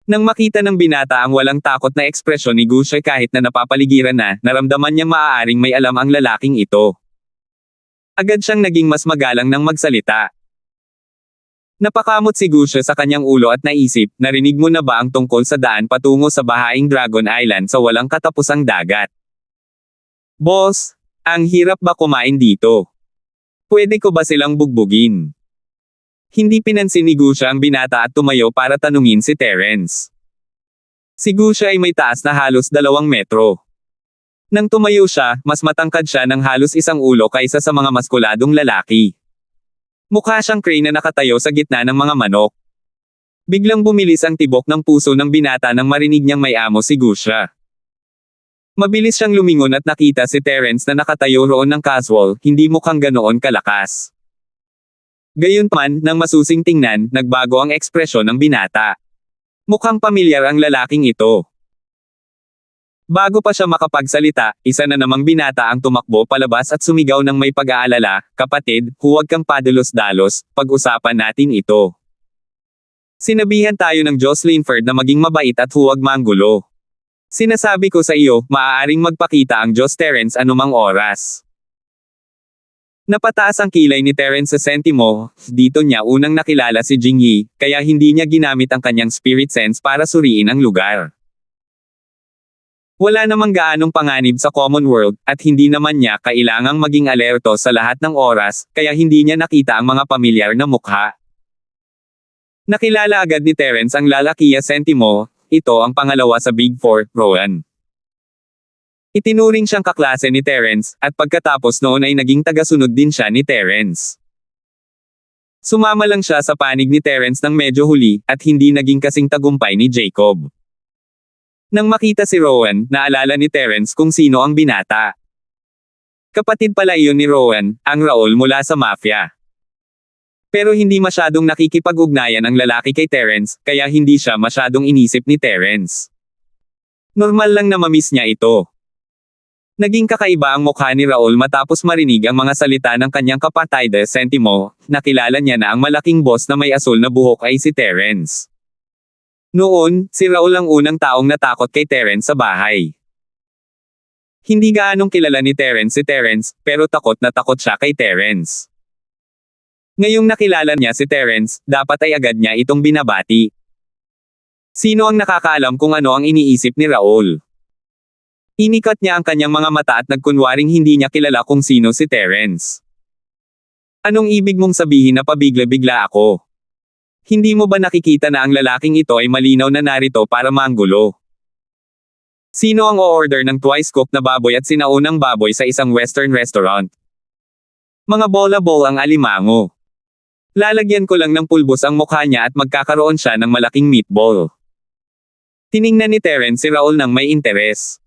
Nang makita ng binata ang walang takot na ekspresyon ni Gusha kahit na napapaligiran na, naramdaman niyang maaaring may alam ang lalaking ito. Agad siyang naging mas magalang nang magsalita. Napakamot si Gusha sa kanyang ulo at naisip, "Narinig mo na ba ang tungkol sa daan patungo sa bahaing Dragon Island sa walang katapusang dagat?" "Boss, ang hirap ba kumain dito? Pwede ko ba silang bugbugin?" Hindi pinansin ni Gusha ang binata at tumayo para tanungin si Terence. Si Gusha ay may taas na halos 2 metro. Nang tumayo siya, mas matangkad siya ng halos 1 ulo kaysa sa mga maskuladong lalaki. Mukha siyang crane na nakatayo sa gitna ng mga manok. Biglang bumilis ang tibok ng puso ng binata nang marinig niyang may amo si Gusha. Mabilis siyang lumingon at nakita si Terence na nakatayo roon ng casual, hindi mukhang ganoon kalakas. Gayunpaman, nang masusing tingnan, nagbago ang ekspresyon ng binata. Mukhang pamilyar ang lalaking ito. Bago pa siya makapagsalita, isa na namang binata ang tumakbo palabas at sumigaw ng may pag-aalala, "Kapatid, huwag kang padalos-dalos, pag-usapan natin ito. Sinabihan tayo ng Jocelyn Ford na maging mabait at huwag manggulo. Sinasabi ko sa iyo, maaaring magpakita ang Diyos Terence anumang oras." Napataas ang kilay ni Terence sa sentimo, dito niya unang nakilala si Jingyi, kaya hindi niya ginamit ang kanyang spirit sense para suriin ang lugar. Wala namang gaanong panganib sa common world, at hindi naman niya kailangang maging alerto sa lahat ng oras, kaya hindi niya nakita ang mga pamilyar na mukha. Nakilala agad ni Terence ang lalakiya sentimo, ito ang pangalawa sa Big Four, Rowan. Itinuring siyang kaklase ni Terence, at pagkatapos noon ay naging tagasunod din siya ni Terence. Sumama lang siya sa panig ni Terence ng medyo huli, at hindi naging kasing tagumpay ni Jacob. Nang makita si Rowan, naalala ni Terence kung sino ang binata. Kapatid pala iyon ni Rowan, ang Raul mula sa mafia. Pero hindi masyadong nakikipag-ugnayan ang lalaki kay Terence, kaya hindi siya masyadong inisip ni Terence. Normal lang na mamiss niya ito. Naging kakaiba ang mukha ni Raul matapos marinig ang mga salita ng kanyang kapatid Sentimo, nakilala niya na ang malaking boss na may asul na buhok ay si Terence. Noon, si Raul ang unang taong natakot kay Terence sa bahay. Hindi gaanong kilala ni Terence si Terence, pero takot na takot siya kay Terence. Ngayong nakilala niya si Terence, dapat ay agad niya itong binabati. Sino ang nakakaalam kung ano ang iniisip ni Raul? Inikat niya ang kanyang mga mata at nagkunwaring hindi niya kilala kung sino si Terence. Anong ibig mong sabihin na pabigla-bigla ako? Hindi mo ba nakikita na ang lalaking ito ay malinaw na narito para manggulo? Sino ang o-order ng twice-cooked na baboy at sinaunang baboy sa isang western restaurant? Mga bola-bol ang alimango. Lalagyan ko lang ng pulbos ang mukha niya at magkakaroon siya ng malaking meatball. Tiningnan ni Terence si Raul ng may interes.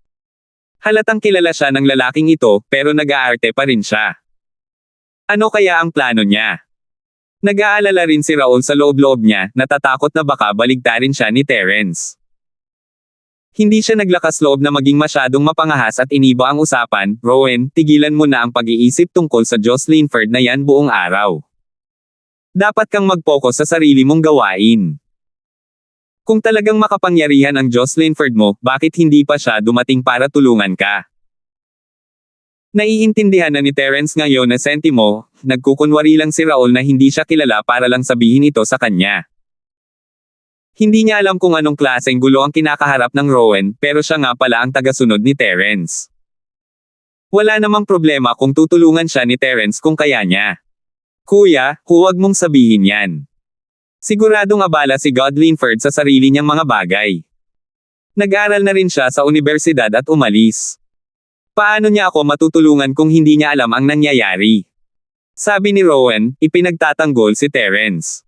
Halatang kilala siya ng lalaking ito, pero nag-aarte pa rin siya. Ano kaya ang plano niya? Nag-aalala rin si Raul sa loob-loob niya, natatakot na baka baligtarin siya ni Terence. Hindi siya naglakas loob na maging masyadong mapangahas at iniba ang usapan, "Rowan, tigilan mo na ang pag-iisip tungkol sa Jocelyn Ford na yan buong araw. Dapat kang mag-focus sa sarili mong gawain. Kung talagang makapangyarihan ang Jocelyn Ford mo, bakit hindi pa siya dumating para tulungan ka?" Naiintindihan na ni Terence ngayon na sentimo, nagkukunwari lang si Raul na hindi siya kilala para lang sabihin ito sa kanya. Hindi niya alam kung anong klaseng gulo ang kinakaharap ng Rowan, pero siya nga pala ang tagasunod ni Terence. Wala namang problema kung tutulungan siya ni Terence kung kaya niya. "Kuya, huwag mong sabihin yan." Siguradong abala si Godlin Ford sa sarili niyang mga bagay. Nag-aral na rin siya sa universidad at umalis. Paano niya ako matutulungan kung hindi niya alam ang nangyayari? Sabi ni Rowan, ipinagtatanggol si Terence.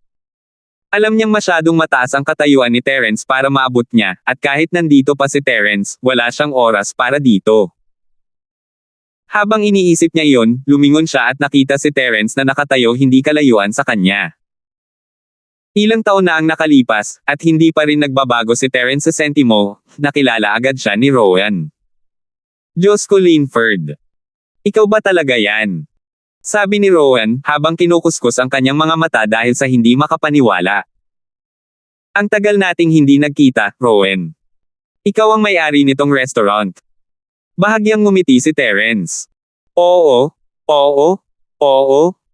Alam niyang masyadong mataas ang katayuan ni Terence para maabot niya, at kahit nandito pa si Terence, wala siyang oras para dito. Habang iniisip niya iyon, lumingon siya at nakita si Terence na nakatayo hindi kalayuan sa kanya. Ilang taon na ang nakalipas, at hindi pa rin nagbabago si Terence sa sentimo, nakilala agad siya ni Rowan. "Jocelyn Ford. Ikaw ba talaga yan?" Sabi ni Rowan, habang kinukuskus ang kanyang mga mata dahil sa hindi makapaniwala. "Ang tagal nating hindi nagkita, Rowan. Ikaw ang may-ari nitong restaurant." Bahagyang ngumiti si Terence. Oo,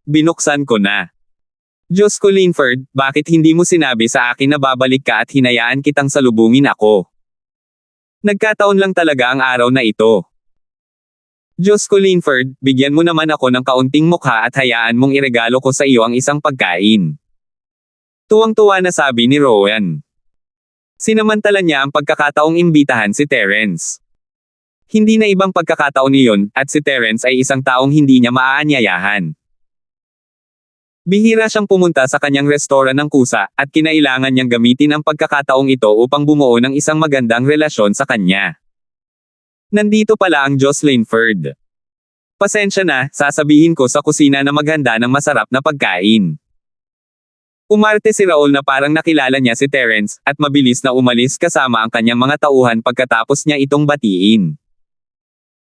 binuksan ko na." "Jocelyn Ford, bakit hindi mo sinabi sa akin na babalik ka at hinayaan kitang salubungin ako? Nagkataon lang talaga ang araw na ito. Jocelyn Ford, bigyan mo naman ako ng kaunting mukha at hayaan mong iregalo ko sa iyo ang isang pagkain." Tuwang-tuwa na sabi ni Rowan. Sinamantala niya ang pagkakataong imbitahan si Terence. Hindi na ibang pagkakataon iyon, at si Terence ay isang taong hindi niya maaanyayahan. Bihira siyang pumunta sa kanyang restoran ng kusa, at kinailangan niyang gamitin ang pagkakataong ito upang bumuo ng isang magandang relasyon sa kanya. Nandito pala ang Jocelyn Ferd. Pasensya na, sasabihin ko sa kusina na maghanda ng masarap na pagkain. Umarte si Raul na parang nakilala niya si Terence, at mabilis na umalis kasama ang kanyang mga tauhan pagkatapos niya itong batiin.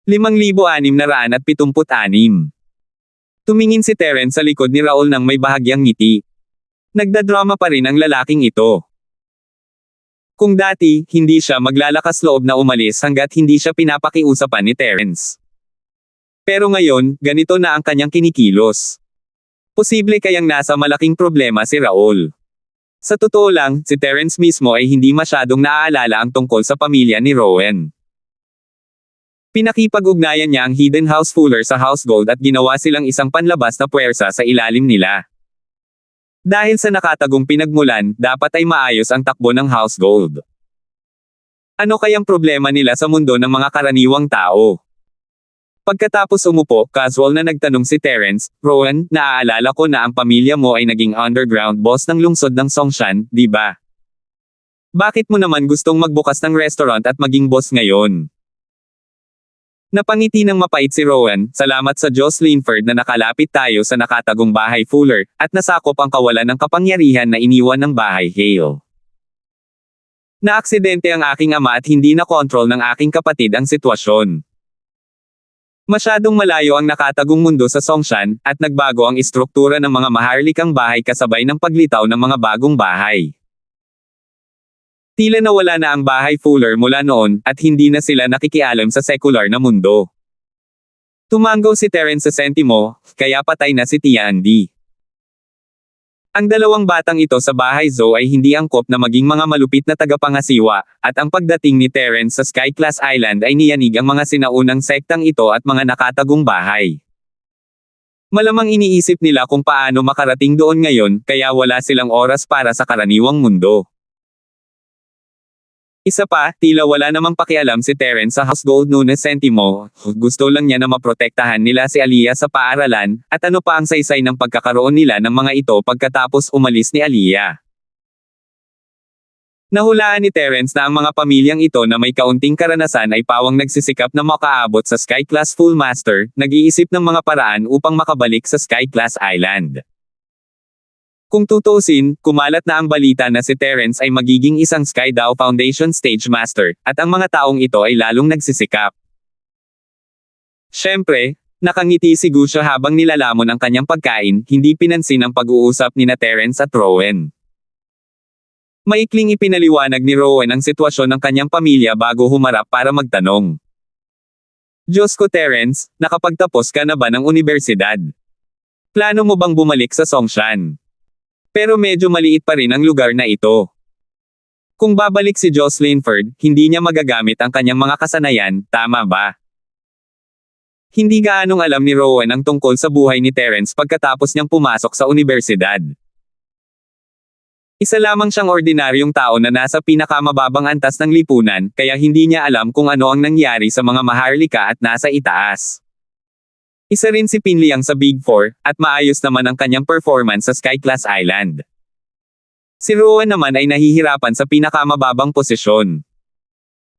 5,676. Tumingin si Terence sa likod ni Raul nang may bahagyang ngiti. Nagdadrama pa rin ang lalaking ito. Kung dati, hindi siya maglalakas loob na umalis hanggat hindi siya pinapakiusapan ni Terence. Pero ngayon, ganito na ang kanyang kinikilos. Posible kayang nasa malaking problema si Raul. Sa totoo lang, si Terence mismo ay hindi masyadong naaalala ang tungkol sa pamilya ni Rowan. Pinakipag-ugnayan niya ang Hidden House Fuller sa House Gold at ginawa silang isang panlabas na puwersa sa ilalim nila. Dahil sa nakatagong pinagmulan, dapat ay maayos ang takbo ng House Gold. Ano kayang problema nila sa mundo ng mga karaniwang tao? Pagkatapos umupo, casual na nagtanong si Terence, Rowan, naaalala ko na ang pamilya mo ay naging underground boss ng lungsod ng Songshan, di ba? Bakit mo naman gustong magbukas ng restaurant at maging boss ngayon? Napangiti ng mapait si Rowan, salamat sa Jocelyn Ferd na nakalapit tayo sa nakatagong bahay Fuller, at nasakop ang kawalan ng kapangyarihan na iniwan ng bahay Hale. Naaksidente ang aking ama at hindi na kontrol ng aking kapatid ang sitwasyon. Masyadong malayo ang nakatagong mundo sa Songshan, at nagbago ang istruktura ng mga maharlikang bahay kasabay ng paglitaw ng mga bagong bahay. Tila nawala na ang bahay Fuller mula noon, at hindi na sila nakikialam sa sekular na mundo. Tumanggaw si Terence sa sentimo, kaya patay na si Tia Andy. Ang dalawang batang ito sa bahay Zoo ay hindi angkop na maging mga malupit na tagapangasiwa, at ang pagdating ni Terence sa Sky Class Island ay niyanig ang mga sinaunang sektang ito at mga nakatagong bahay. Malamang iniisip nila kung paano makarating doon ngayon, kaya wala silang oras para sa karaniwang mundo. Isa pa, tila wala namang pakialam si Terence sa House Gold noon na sentimo, gusto lang niya na maprotektahan nila si Aliyah sa paaralan, at ano pa ang saysay ng pagkakaroon nila ng mga ito pagkatapos umalis ni Aliyah. Nahulaan ni Terence na ang mga pamilyang ito na may kaunting karanasan ay pawang nagsisikap na makaabot sa Sky Class Full Master, nag-iisip ng mga paraan upang makabalik sa Sky Class Island. Kung tutuusin, kumalat na ang balita na si Terence ay magiging isang Sky Dao Foundation Stage Master, at ang mga taong ito ay lalong nagsisikap. Siyempre, nakangiti si Gusha habang nilalamon ang kanyang pagkain, hindi pinansin ang pag-uusap ni Terence at Rowan. Maikling ipinaliwanag ni Rowan ang sitwasyon ng kanyang pamilya bago humarap para magtanong. Diyos ko Terence, nakapagtapos ka na ba ng unibersidad? Plano mo bang bumalik sa Songshan? Pero medyo maliit pa rin ang lugar na ito. Kung babalik si Jocelyn Ferd, hindi niya magagamit ang kanyang mga kasanayan, tama ba? Hindi gaanong alam ni Rowan ang tungkol sa buhay ni Terence pagkatapos niyang pumasok sa unibersidad. Isa lamang siyang ordinaryong tao na nasa pinakamababang antas ng lipunan, kaya hindi niya alam kung ano ang nangyari sa mga maharlika at nasa itaas. Isa rin si Pinliang sa Big Four, at maayos naman ang kanyang performance sa Sky Class Island. Si Rowan naman ay nahihirapan sa pinakamababang posisyon.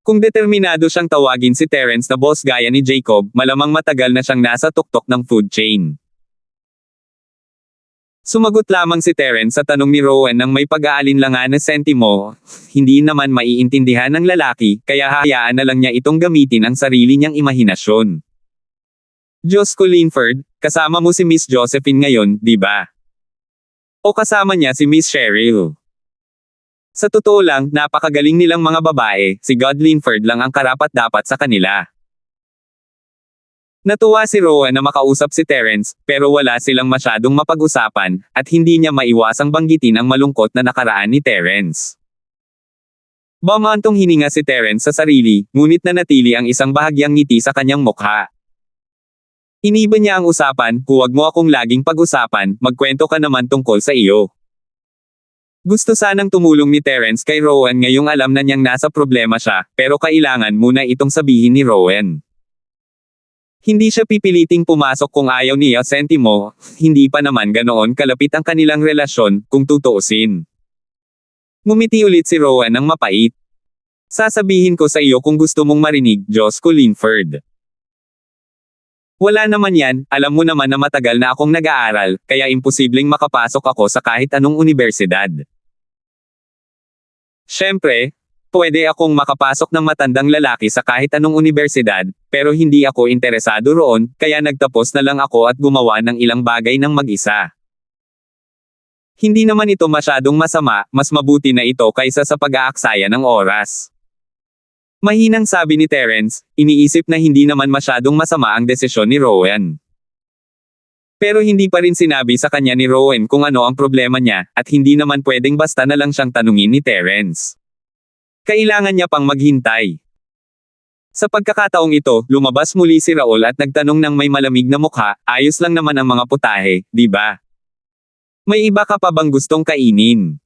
Kung determinado siyang tawagin si Terence na boss gaya ni Jacob, malamang matagal na siyang nasa tuktok ng food chain. Sumagot lamang si Terence sa tanong ni Rowan nang may pag-aalinlangan na sentimo, hindi naman maiintindihan ng lalaki, kaya hayaan na lang niya itong gamitin ang sarili niyang imahinasyon. Diyos ko Linford, kasama mo si Miss Josephine ngayon, di ba? O kasama niya si Miss Cheryl? Sa totoo lang, napakagaling nilang mga babae, si God Linford lang ang karapat-dapat sa kanila. Natuwa si Rowan na makausap si Terence, pero wala silang masyadong mapag-usapan, at hindi niya maiwasang banggitin ang malungkot na nakaraan ni Terence. Bumantong hininga si Terence sa sarili, ngunit nanatili ang isang bahagyang ngiti sa kanyang mukha. Iniba niya ang usapan, huwag mo akong laging pag-usapan, magkwento ka naman tungkol sa iyo. Gusto sanang tumulong ni Terence kay Rowan ngayong alam na niyang nasa problema siya, pero kailangan muna itong sabihin ni Rowan. Hindi siya pipiliting pumasok kung ayaw niya sentimo, hindi pa naman ganoon kalapit ang kanilang relasyon, kung tutuusin. Ngumiti ulit si Rowan ng mapait. Sasabihin ko sa iyo kung gusto mong marinig, Josco Linford. Wala naman yan, alam mo naman na matagal na akong nag-aaral, kaya imposibleng makapasok ako sa kahit anong unibersidad. Siyempre, pwede akong makapasok ng matandang lalaki sa kahit anong unibersidad, pero hindi ako interesado roon, kaya nagtapos na lang ako at gumawa ng ilang bagay ng mag-isa. Hindi naman ito masyadong masama, mas mabuti na ito kaysa sa pag-aaksaya ng oras. Mahinang sabi ni Terence, iniisip na hindi naman masyadong masama ang desisyon ni Rowan. Pero hindi pa rin sinabi sa kanya ni Rowan kung ano ang problema niya, at hindi naman pwedeng basta na lang siyang tanungin ni Terence. Kailangan niya pang maghintay. Sa pagkakataong ito, lumabas muli si Raul at nagtanong ng may malamig na mukha, ayos lang naman ang mga putahe, di ba? May iba ka pa bang gustong kainin?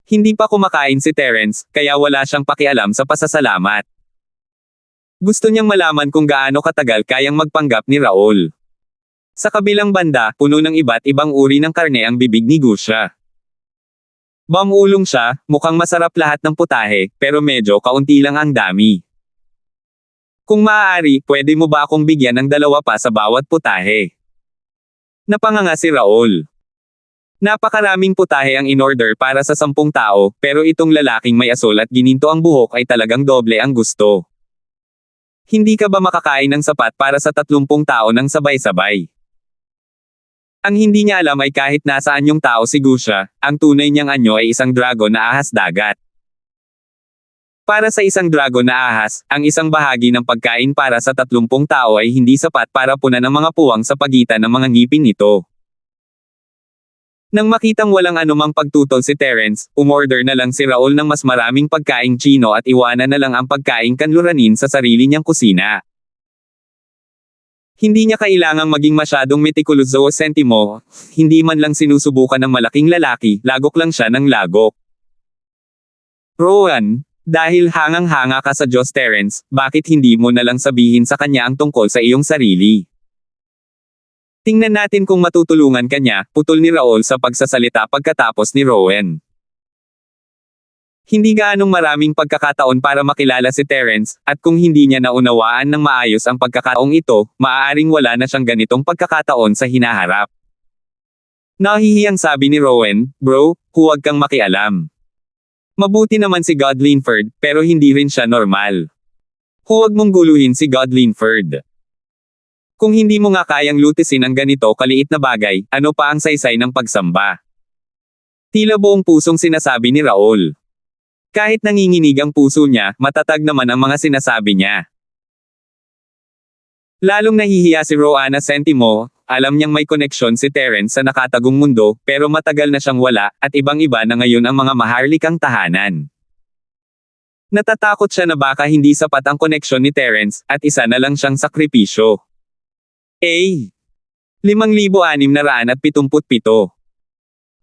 Hindi pa kumakain si Terence, kaya wala siyang pakialam sa pasasalamat. Gusto niyang malaman kung gaano katagal kayang magpanggap ni Raul. Sa kabilang banda, puno ng iba't ibang uri ng karne ang bibig ni Gusha. Bamulong siya, mukhang masarap lahat ng putahe, pero medyo kaunti lang ang dami. Kung maaari, pwede mo ba akong bigyan ng 2 pa sa bawat putahe? Napanganga si Raul. Napakaraming putahe ang in-order para sa 10 tao, pero itong lalaking may asul at gininto ang buhok ay talagang doble ang gusto. Hindi ka ba makakain ng sapat para sa 30 tao ng sabay-sabay? Ang hindi niya alam ay kahit nasaan yung tao si Gusha, ang tunay niyang anyo ay isang dragon na ahas dagat. Para sa isang dragon na ahas, ang isang bahagi ng pagkain para sa 30 tao ay hindi sapat para punan ang mga puwang sa pagitan ng mga ngipin nito. Nang makitang walang anumang pagtutol si Terence, umorder na lang si Raul ng mas maraming pagkaing Chino at iwanan na lang ang pagkaing kanluranin sa sarili niyang kusina. Hindi niya kailangang maging masyadong metikuloso o sentimo, hindi man lang sinusubukan ng malaking lalaki, lagok lang siya ng lagok. Rowan, dahil hangang-hanga ka sa Diyos Terence, bakit hindi mo na lang sabihin sa kanya ang tungkol sa iyong sarili? Tingnan natin kung matutulungan ka niya, putol ni Raul sa pagsasalita pagkatapos ni Rowan. Hindi gaanong maraming pagkakataon para makilala si Terence, at kung hindi niya naunawaan ng maayos ang pagkakataong ito, maaaring wala na siyang ganitong pagkakataon sa hinaharap. Nahihiyang sabi ni Rowan, bro, huwag kang makialam. Mabuti naman si God Linford, pero hindi rin siya normal. Huwag mong guluhin si God Linford. Kung hindi mo nga kayang lutisin ang ganito kaliit na bagay, ano pa ang saysay ng pagsamba? Tila buong pusong sinasabi ni Raul. Kahit nanginginig ang puso niya, matatag naman ang mga sinasabi niya. Lalong nahihiya si Rowana Sentimo, alam niyang may koneksyon si Terence sa nakatagong mundo, pero matagal na siyang wala, at ibang-iba na ngayon ang mga maharlikang tahanan. Natatakot siya na baka hindi sapat ang koneksyon ni Terence, at isa na lang siyang sakripisyo. 5,677.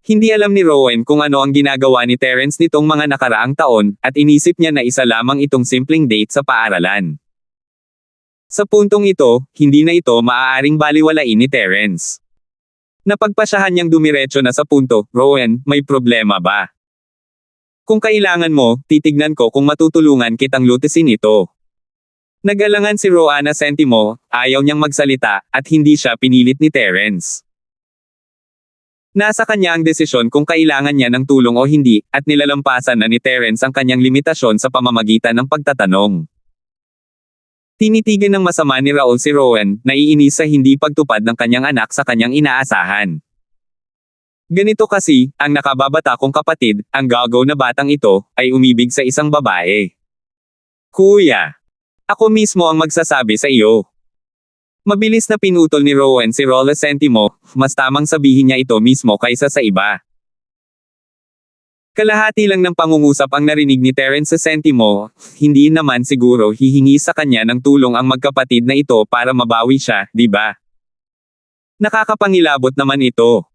Hindi alam ni Rowan kung ano ang ginagawa ni Terence nitong mga nakaraang taon, at inisip niya na isa lamang itong simpleng date sa paaralan. Sa puntong ito, hindi na ito maaaring baliwalain ni Terence. Napagpasyahan niyang dumiretso na sa punto, Rowan, may problema ba? Kung kailangan mo, titignan ko kung matutulungan kitang lutisin ito. Nag-alangan si Rowana Sentimo, ayaw niyang magsalita, at hindi siya pinilit ni Terence. Nasa kanya ang desisyon kung kailangan niya ng tulong o hindi, at nilalampasan na ni Terence ang kanyang limitasyon sa pamamagitan ng pagtatanong. Tinitigan ng masama ni Raul si Rowan, naiinis sa hindi pagtupad ng kanyang anak sa kanyang inaasahan. Ganito kasi, ang nakababata kong kapatid, ang gagaw na batang ito, ay umibig sa isang babae. Kuya, ako mismo ang magsasabi sa iyo. Mabilis na pinutol ni Rowan si Rola Sentimo, mas tamang sabihin niya ito mismo kaysa sa iba. Kalahati lang ng pangungusap ang narinig ni Terence sa Sentimo, hindi naman siguro hihingi sa kanya ng tulong ang magkapatid na ito para mabawi siya, di ba? Nakakapangilabot naman ito.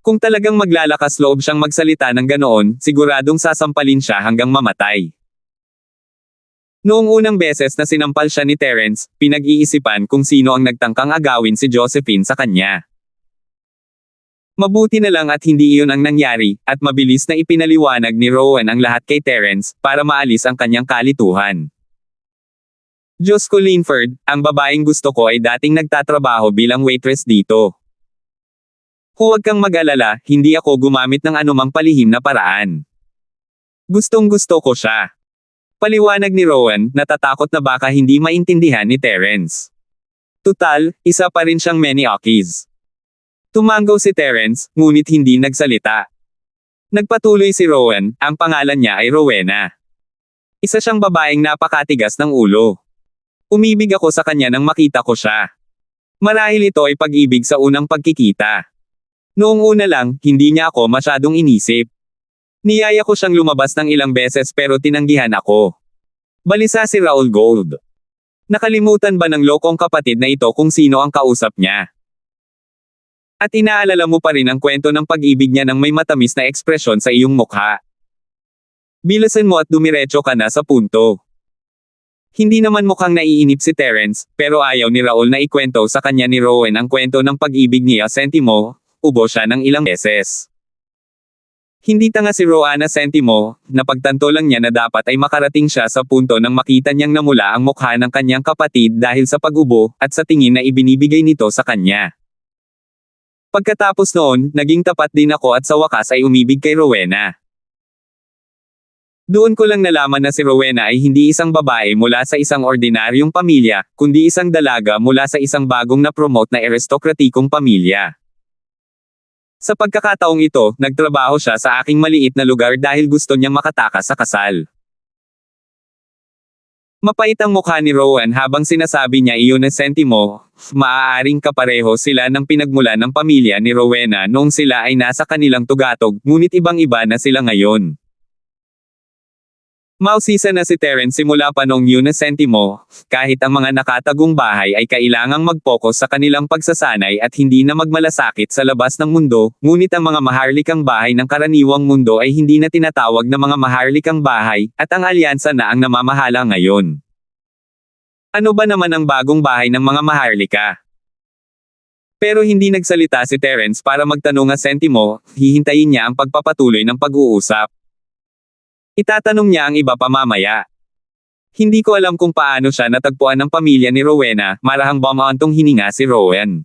Kung talagang maglalakas loob siyang magsalita ng ganoon, siguradong sasampalin siya hanggang mamatay. Noong unang beses na sinampal siya ni Terence, pinag-iisipan kung sino ang nagtangkang agawin si Josephine sa kanya. Mabuti na lang at hindi iyon ang nangyari, at mabilis na ipinaliwanag ni Rowan ang lahat kay Terence, para maalis ang kanyang kalituhan. Diyos ko Linford, ang babaeng gusto ko ay dating nagtatrabaho bilang waitress dito. Huwag kang mag-alala, hindi ako gumamit ng anumang palihim na paraan. Gustong gusto ko siya. Paliwanag ni Rowan, natatakot na baka hindi maintindihan ni Terence. Tutal, isa pa rin siyang Maniokis. Tumanggaw si Terence, ngunit hindi nagsalita. Nagpatuloy si Rowan, ang pangalan niya ay Rowena. Isa siyang babaeng napakatigas ng ulo. Umibig ako sa kanya nang makita ko siya. Marahil ito ay pag-ibig sa unang pagkikita. Noong una lang, hindi niya ako masyadong inisip. Niyaya ko siyang lumabas ng ilang beses pero tinanggihan ako. Balisa si Raul Gold. Nakalimutan ba ng lokong kapatid na ito kung sino ang kausap niya? At inaalala mo pa rin ang kwento ng pag-ibig niya ng may matamis na ekspresyon sa iyong mukha. Bilasan mo at dumiretso ka na sa punto. Hindi naman mukhang naiinip si Terence, pero ayaw ni Raul na ikwento sa kanya ni Rowan ang kwento ng pag-ibig niya. Sentimo, ubo siya ng ilang beses. Hindi tanga si Rowana Sentimo, napagtanto lang niya na dapat ay makarating siya sa punto nang makita niyang namula ang mukha ng kanyang kapatid dahil sa pag-ubo, at sa tingin na ibinibigay nito sa kanya. Pagkatapos noon, naging tapat din ako at sa wakas ay umibig kay Rowena. Doon ko lang nalaman na si Rowena ay hindi isang babae mula sa isang ordinaryong pamilya, kundi isang dalaga mula sa isang bagong na-promote na aristokratikong pamilya. Sa pagkakataong ito, nagtrabaho siya sa aking maliit na lugar dahil gusto niyang makatakas sa kasal. Mapait ang mukha ni Rowan habang sinasabi niya iyon na Sentimo, maaaring kapareho sila ng pinagmulan ng pamilya ni Rowena noong sila ay nasa kanilang tugatog, ngunit ibang-iba na sila ngayon. Mausisa na si Terence simula pa noong yun na Sentimo, kahit ang mga nakatagong bahay ay kailangang mag-focus sa kanilang pagsasanay at hindi na magmalasakit sa labas ng mundo, ngunit ang mga maharlikang bahay ng karaniwang mundo ay hindi na tinatawag na mga maharlikang bahay, at ang alyansa na ang namamahala ngayon. Ano ba naman ang bagong bahay ng mga maharlika? Pero hindi nagsalita si Terence para magtanong nga Sentimo, hihintayin niya ang pagpapatuloy ng pag-uusap. Itatanong niya ang iba pa mamaya. Hindi ko alam kung paano siya natagpuan ng pamilya ni Rowena, marahang bumaantong hininga si Rowan.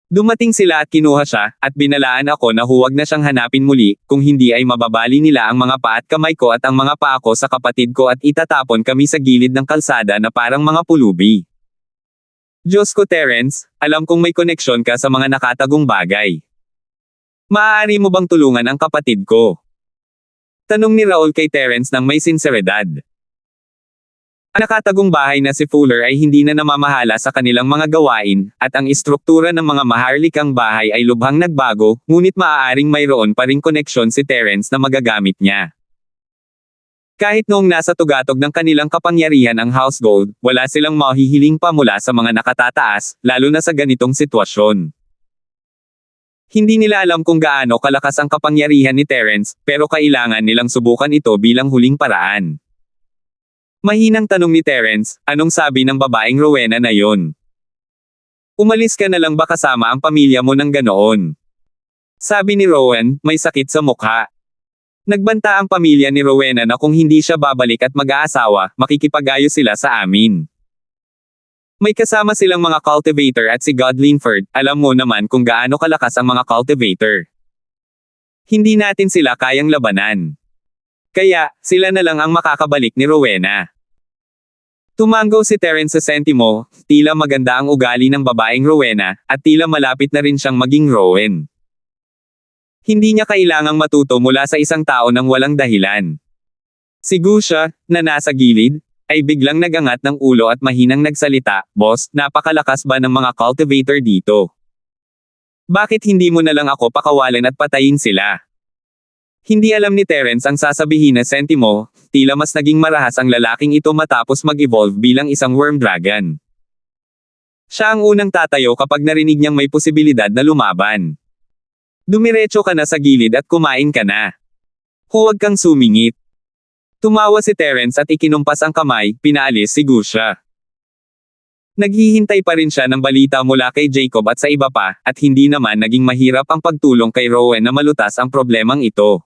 Dumating sila at kinuha siya, at binalaan ako na huwag na siyang hanapin muli, kung hindi ay mababali nila ang mga paa at kamay ko at ang mga paa ko sa kapatid ko at itatapon kami sa gilid ng kalsada na parang mga pulubi. Diyos ko Terence, alam kong may koneksyon ka sa mga nakatagong bagay. Maaari mo bang tulungan ang kapatid ko? Tanong ni Raul kay Terence nang may sinseridad. Ang nakatagong bahay na si Fuller ay hindi na namamahala sa kanilang mga gawain, at ang istruktura ng mga maharlikang bahay ay lubhang nagbago, ngunit maaaring mayroon pa ring koneksyon si Terence na magagamit niya. Kahit noong nasa tugatog ng kanilang kapangyarihan ang household, wala silang mahihiling pa mula sa mga nakatataas, lalo na sa ganitong sitwasyon. Hindi nila alam kung gaano kalakas ang kapangyarihan ni Terence, pero kailangan nilang subukan ito bilang huling paraan. Mahinang tanong ni Terence, anong sabi ng babaeng Rowena na yon? Umalis ka na lang ba kasama ang pamilya mo ng ganoon? Sabi ni Rowan, may sakit sa mukha. Nagbanta ang pamilya ni Rowena na kung hindi siya babalik at mag-aasawa, makikipag-ayos sila sa amin. May kasama silang mga cultivator at si God Linford, alam mo naman kung gaano kalakas ang mga cultivator. Hindi natin sila kayang labanan. Kaya, sila na lang ang makakabalik ni Rowena. Tumanggaw si Terence sa Sentimo, tila maganda ang ugali ng babaeng Rowena, at tila malapit na rin siyang maging Rowan. Hindi niya kailangang matuto mula sa isang tao ng walang dahilan. Si Gusha, na nasa gilid, ay biglang nagangat ng ulo at mahinang nagsalita, Boss, napakalakas ba ng mga cultivator dito? Bakit hindi mo na lang ako pakawalan at patayin sila? Hindi alam ni Terence ang sasabihin na Sentimo, tila mas naging marahas ang lalaking ito matapos mag-evolve bilang isang worm dragon. Siya ang unang tatayo kapag narinig niyang may posibilidad na lumaban. Dumiretso ka na sa gilid at kumain ka na. Huwag kang sumingit. Tumawa si Terence at ikinumpas ang kamay, pinaalis si Gusha. Naghihintay pa rin siya ng balita mula kay Jacob at sa iba pa, at hindi naman naging mahirap ang pagtulong kay Rowan na malutas ang problemang ito.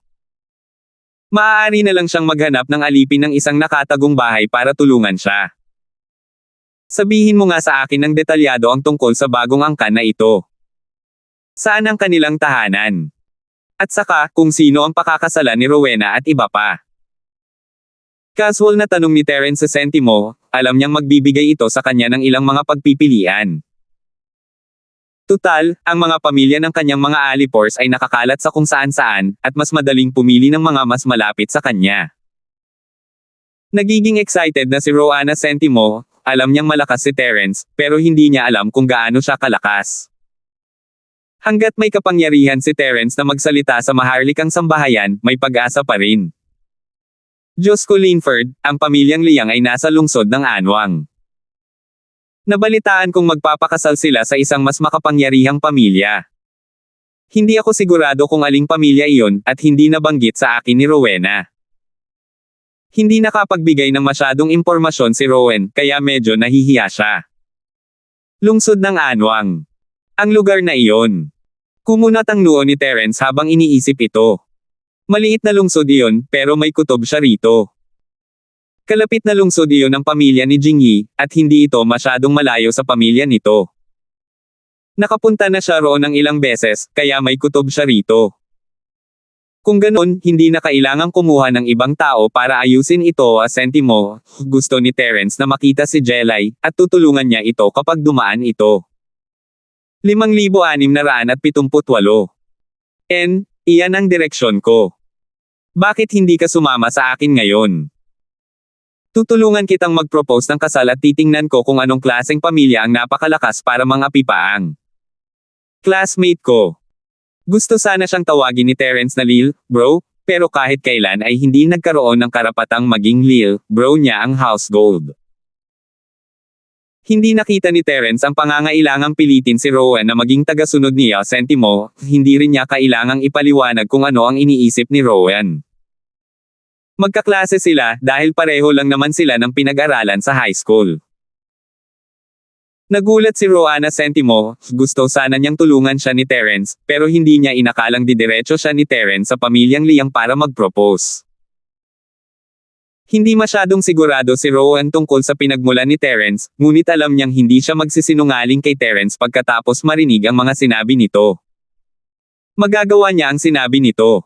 Maaari na lang siyang maghanap ng alipin ng isang nakatagong bahay para tulungan siya. Sabihin mo nga sa akin ng detalyado ang tungkol sa bagong angkan na ito. Saan ang kanilang tahanan? At saka, kung sino ang pakakasalan ni Rowena at iba pa. Casual na tanong ni Terence sa Sentimo, alam niyang magbibigay ito sa kanya ng ilang mga pagpipilian. Tutal, ang mga pamilya ng kanyang mga alipors ay nakakalat sa kung saan-saan, at mas madaling pumili ng mga mas malapit sa kanya. Nagiging excited na si Rowana Sentimo, alam niyang malakas si Terence, pero hindi niya alam kung gaano siya kalakas. Hanggat may kapangyarihan si Terence na magsalita sa maharlikang sambahayan, may pag-asa pa rin. Diyos ko Linford, ang pamilyang Liang ay nasa lungsod ng Anwang. Nabalitaan kong magpapakasal sila sa isang mas makapangyarihang pamilya. Hindi ako sigurado kung aling pamilya iyon, at hindi nabanggit sa akin ni Rowena. Hindi nakapagbigay ng masyadong impormasyon si Rowan, kaya medyo nahihiya siya. Lungsod ng Anwang. Ang lugar na iyon. Kumunat ang noo ni Terence habang iniisip ito. Maliit na lungsod iyon, pero may kutob siya rito. Kalapit na lungsod iyon ng pamilya ni Jingyi, at hindi ito masyadong malayo sa pamilya nito. Nakapunta na siya roon ng ilang beses, kaya may kutob siya rito. Kung ganon, hindi na kailangang kumuha ng ibang tao para ayusin ito. Sentimo, gusto ni Terence na makita si Jelay, at tutulungan niya ito kapag dumaan ito. 5,678. Iyan ang direksyon ko. Bakit hindi ka sumama sa akin ngayon? Tutulungan kitang mag-propose ng kasal at titingnan ko kung anong klaseng pamilya ang napakalakas para mangapi pa ang classmate ko. Gusto sana siyang tawagin ni Terence na Lil, bro, pero kahit kailan ay hindi nagkaroon ng karapatang maging Lil, bro niya ang house gold. Hindi nakita ni Terence ang pangangailangang pilitin si Rowan na maging tagasunod niya. Sentimo, hindi rin niya kailangang ipaliwanag kung ano ang iniisip ni Rowan. Magkaklase sila dahil pareho lang naman sila ng pinag-aralan sa high school. Nagulat si Rowana Sentimo, gusto sana niyang tulungan siya ni Terence, pero hindi niya inakalang didiretso siya ni Terence sa pamilyang Liang para mag-propose. Hindi masyadong sigurado si Rowan tungkol sa pinagmulan ni Terence, ngunit alam niyang hindi siya magsisinungaling kay Terence pagkatapos marinig ang mga sinabi nito. Magagawa niya ang sinabi nito.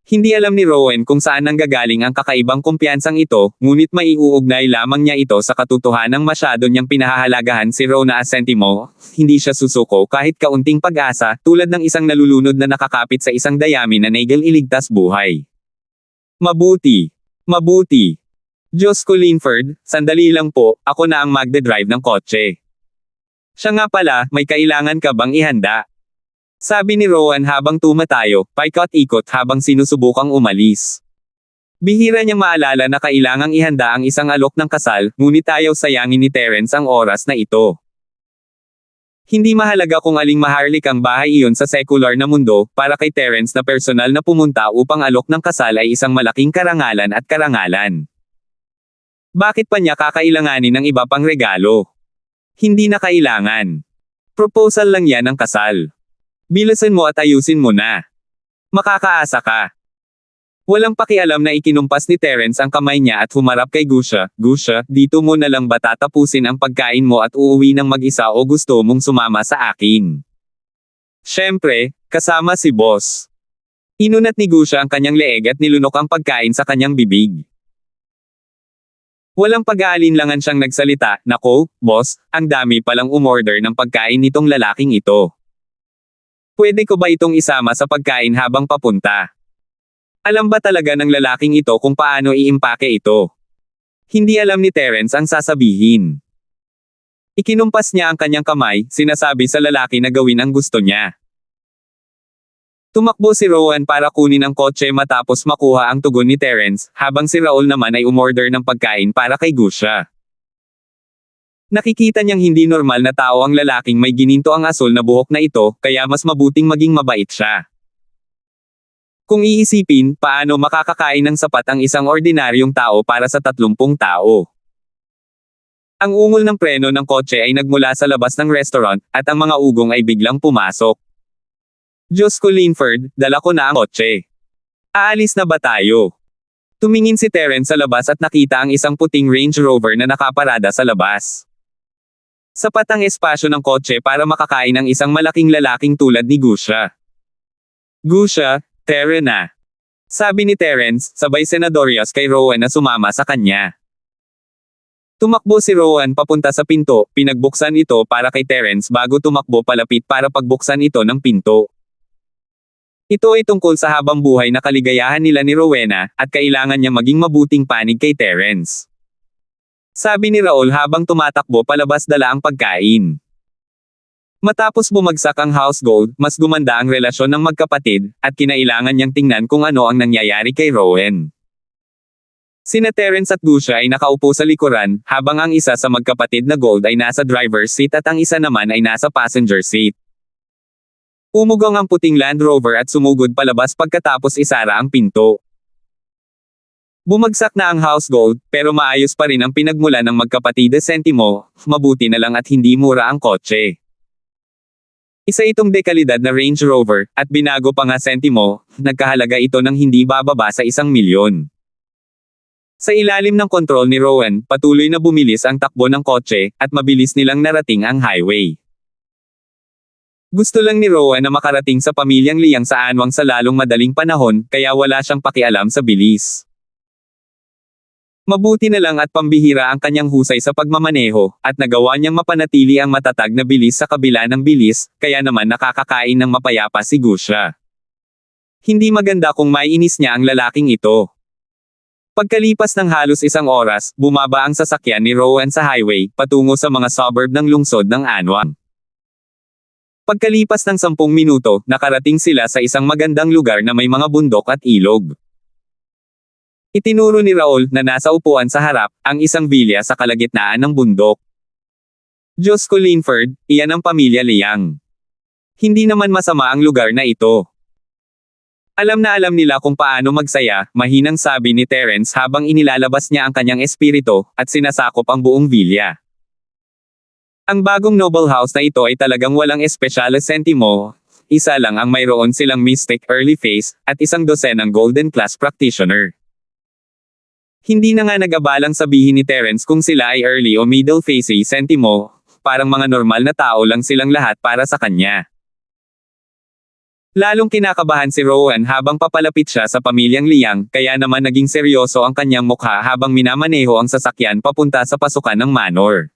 Hindi alam ni Rowan kung saan nanggagaling ang kakaibang kumpiyansang ito, ngunit maiuugnay lamang niya ito sa katotohanang masyado niyang pinahahalagahan si Rona Sentimo. Hindi siya susuko kahit kaunting pag-asa, tulad ng isang nalulunod na nakakapit sa isang dayami na nagel iligtas buhay. Mabuti. Mabuti. Diyos ko Linford, sandali lang po, ako na ang magde-drive ng kotse. Siya nga pala, may kailangan ka bang ihanda? Sabi ni Rowan habang tumatayo, paikot-ikot habang sinusubukang umalis. Bihira niyang maalala na kailangang ihanda ang isang alok ng kasal, ngunit ayaw sayangin ni Terence ang oras na ito. Hindi mahalaga kung aling maharlik ang bahay iyon sa secular na mundo, para kay Terence na personal na pumunta upang alok ng kasal ay isang malaking karangalan at karangalan. Bakit pa niya kakailanganin ng iba pang regalo? Hindi na kailangan. Proposal lang yan ng kasal. Bilasan mo at ayusin mo na. Makakaasa ka. Walang pakialam na ikinumpas ni Terence ang kamay niya at humarap kay Gusha. Gusha, dito mo na lang ba tatapusin ang pagkain mo at uuwi ng mag-isa o gusto mong sumama sa akin? Siyempre, kasama si boss. Inunat ni Gusha ang kanyang leeg at nilunok ang pagkain sa kanyang bibig. Walang pag-aalinlangan siyang nagsalita, nako, boss, ang dami palang umorder ng pagkain nitong lalaking ito. Pwede ko ba itong isama sa pagkain habang papunta? Alam ba talaga ng lalaking ito kung paano iimpake ito? Hindi alam ni Terence ang sasabihin. Ikinumpas niya ang kanyang kamay, sinasabi sa lalaki na gawin ang gusto niya. Tumakbo si Rowan para kunin ang kotse matapos makuha ang tugon ni Terence, habang si Raul naman ay umorder ng pagkain para kay Gusha. Nakikita niyang hindi normal na tao ang lalaking may gininto ang asul na buhok na ito, kaya mas mabuting maging mabait siya. Kung iisipin, paano makakakain ng sapat ang isang ordinaryong tao para sa 30 tao? Ang ungol ng preno ng kotse ay nagmula sa labas ng restaurant, at ang mga ugong ay biglang pumasok. Diyos ko Linford, dala ko na ang kotse. Aalis na ba tayo? Tumingin si Terence sa labas at nakita ang isang puting Range Rover na nakaparada sa labas. Sapat ang espasyo ng kotse para makakain ng isang malaking lalaking tulad ni Gusha. Gusha, tara na. Sabi ni Terence, sabay senadorias kay Rowan na sumama sa kanya. Tumakbo si Rowan papunta sa pinto, pinagbuksan ito para kay Terence bago tumakbo palapit para pagbuksan ito ng pinto. Ito ay tungkol sa habang buhay na kaligayahan nila ni Rowena, at kailangan niya maging mabuting panig kay Terence. Sabi ni Raul habang tumatakbo palabas dala ang pagkain. Matapos bumagsak ang household, mas gumanda ang relasyon ng magkapatid, at kinailangan niyang tingnan kung ano ang nangyayari kay Rowan. Sina Terence at Gusha ay nakaupo sa likuran, habang ang isa sa magkapatid na Gold ay nasa driver's seat at ang isa naman ay nasa passenger seat. Umugong ang puting Land Rover at sumugod palabas pagkatapos isara ang pinto. Bumagsak na ang household, pero maayos pa rin ang pinagmulan ng magkapatid na Sentimo, mabuti na lang at hindi mura ang kotse. Isa itong dekalidad na Range Rover, at binago pa nga Sentimo, nagkahalaga ito ng hindi bababa sa 1 milyon. Sa ilalim ng kontrol ni Rowan, patuloy na bumilis ang takbo ng kotse, at mabilis nilang narating ang highway. Gusto lang ni Rowan na makarating sa pamilyang Liang sa anwang sa lalong madaling panahon, kaya wala siyang pakialam sa bilis. Mabuti na lang at pambihira ang kanyang husay sa pagmamaneho, at nagawa niyang mapanatili ang matatag na bilis sa kabila ng bilis, kaya naman nakakakain ng mapayapa si Gusha. Hindi maganda kung maiinis niya ang lalaking ito. Pagkalipas ng halos 1 oras, bumaba ang sasakyan ni Rowan sa highway, patungo sa mga suburb ng lungsod ng Anwang. Pagkalipas ng 10 minuto, nakarating sila sa isang magandang lugar na may mga bundok at ilog. Itinuro ni Raul na nasa upuan sa harap, ang isang vilya sa kalagitnaan ng bundok. Diyos ko Linford, iyan ang pamilya Liang. Hindi naman masama ang lugar na ito. Alam na alam nila kung paano magsaya, mahinang sabi ni Terence habang inilalabas niya ang kanyang espiritu, at sinasakop ang buong vilya. Ang bagong noble house na ito ay talagang walang espesyal na sentimo, isa lang ang mayroon silang mystic early phase, at 12 ng golden class practitioner. Hindi na nga nag-abalang sabihin ni Terence kung sila ay early o middle phase sentimo, parang mga normal na tao lang silang lahat para sa kanya. Lalong kinakabahan si Rowan habang papalapit siya sa pamilyang Liang, kaya naman naging seryoso ang kanyang mukha habang minamaneho ang sasakyan papunta sa pasukan ng manor.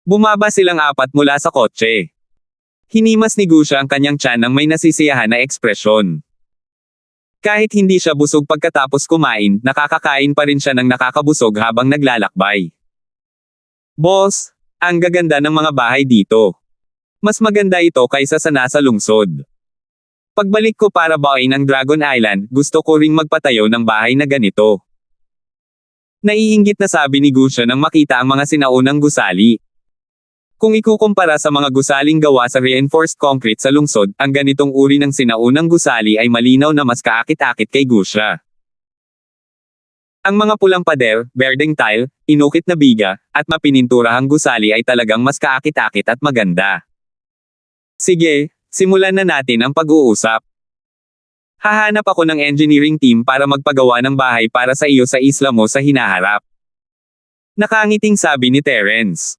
Bumaba silang 4 mula sa kotse. Hinimas ni Gusha ang kanyang tiyan ng may nasisiyahan na ekspresyon. Kahit hindi siya busog pagkatapos kumain, nakakakain pa rin siya ng nakakabusog habang naglalakbay. Boss, ang gaganda ng mga bahay dito. Mas maganda ito kaysa sa nasa lungsod. Pagbalik ko para bawain ang Dragon Island, gusto ko ring magpatayo ng bahay na ganito. Naiinggit na sabi ni Gusha nang makita ang mga sinaunang gusali. Kung ikukumpara sa mga gusaling gawa sa reinforced concrete sa lungsod, ang ganitong uri ng sinaunang gusali ay malinaw na mas kaakit-akit kay Gusha. Ang mga pulang pader, berdeng tile, inukit na biga, at mapininturahang gusali ay talagang mas kaakit-akit at maganda. Sige, simulan na natin ang pag-uusap. Hahanap ako ng engineering team para magpagawa ng bahay para sa iyo sa isla mo sa hinaharap. Nakangiting sabi ni Terence.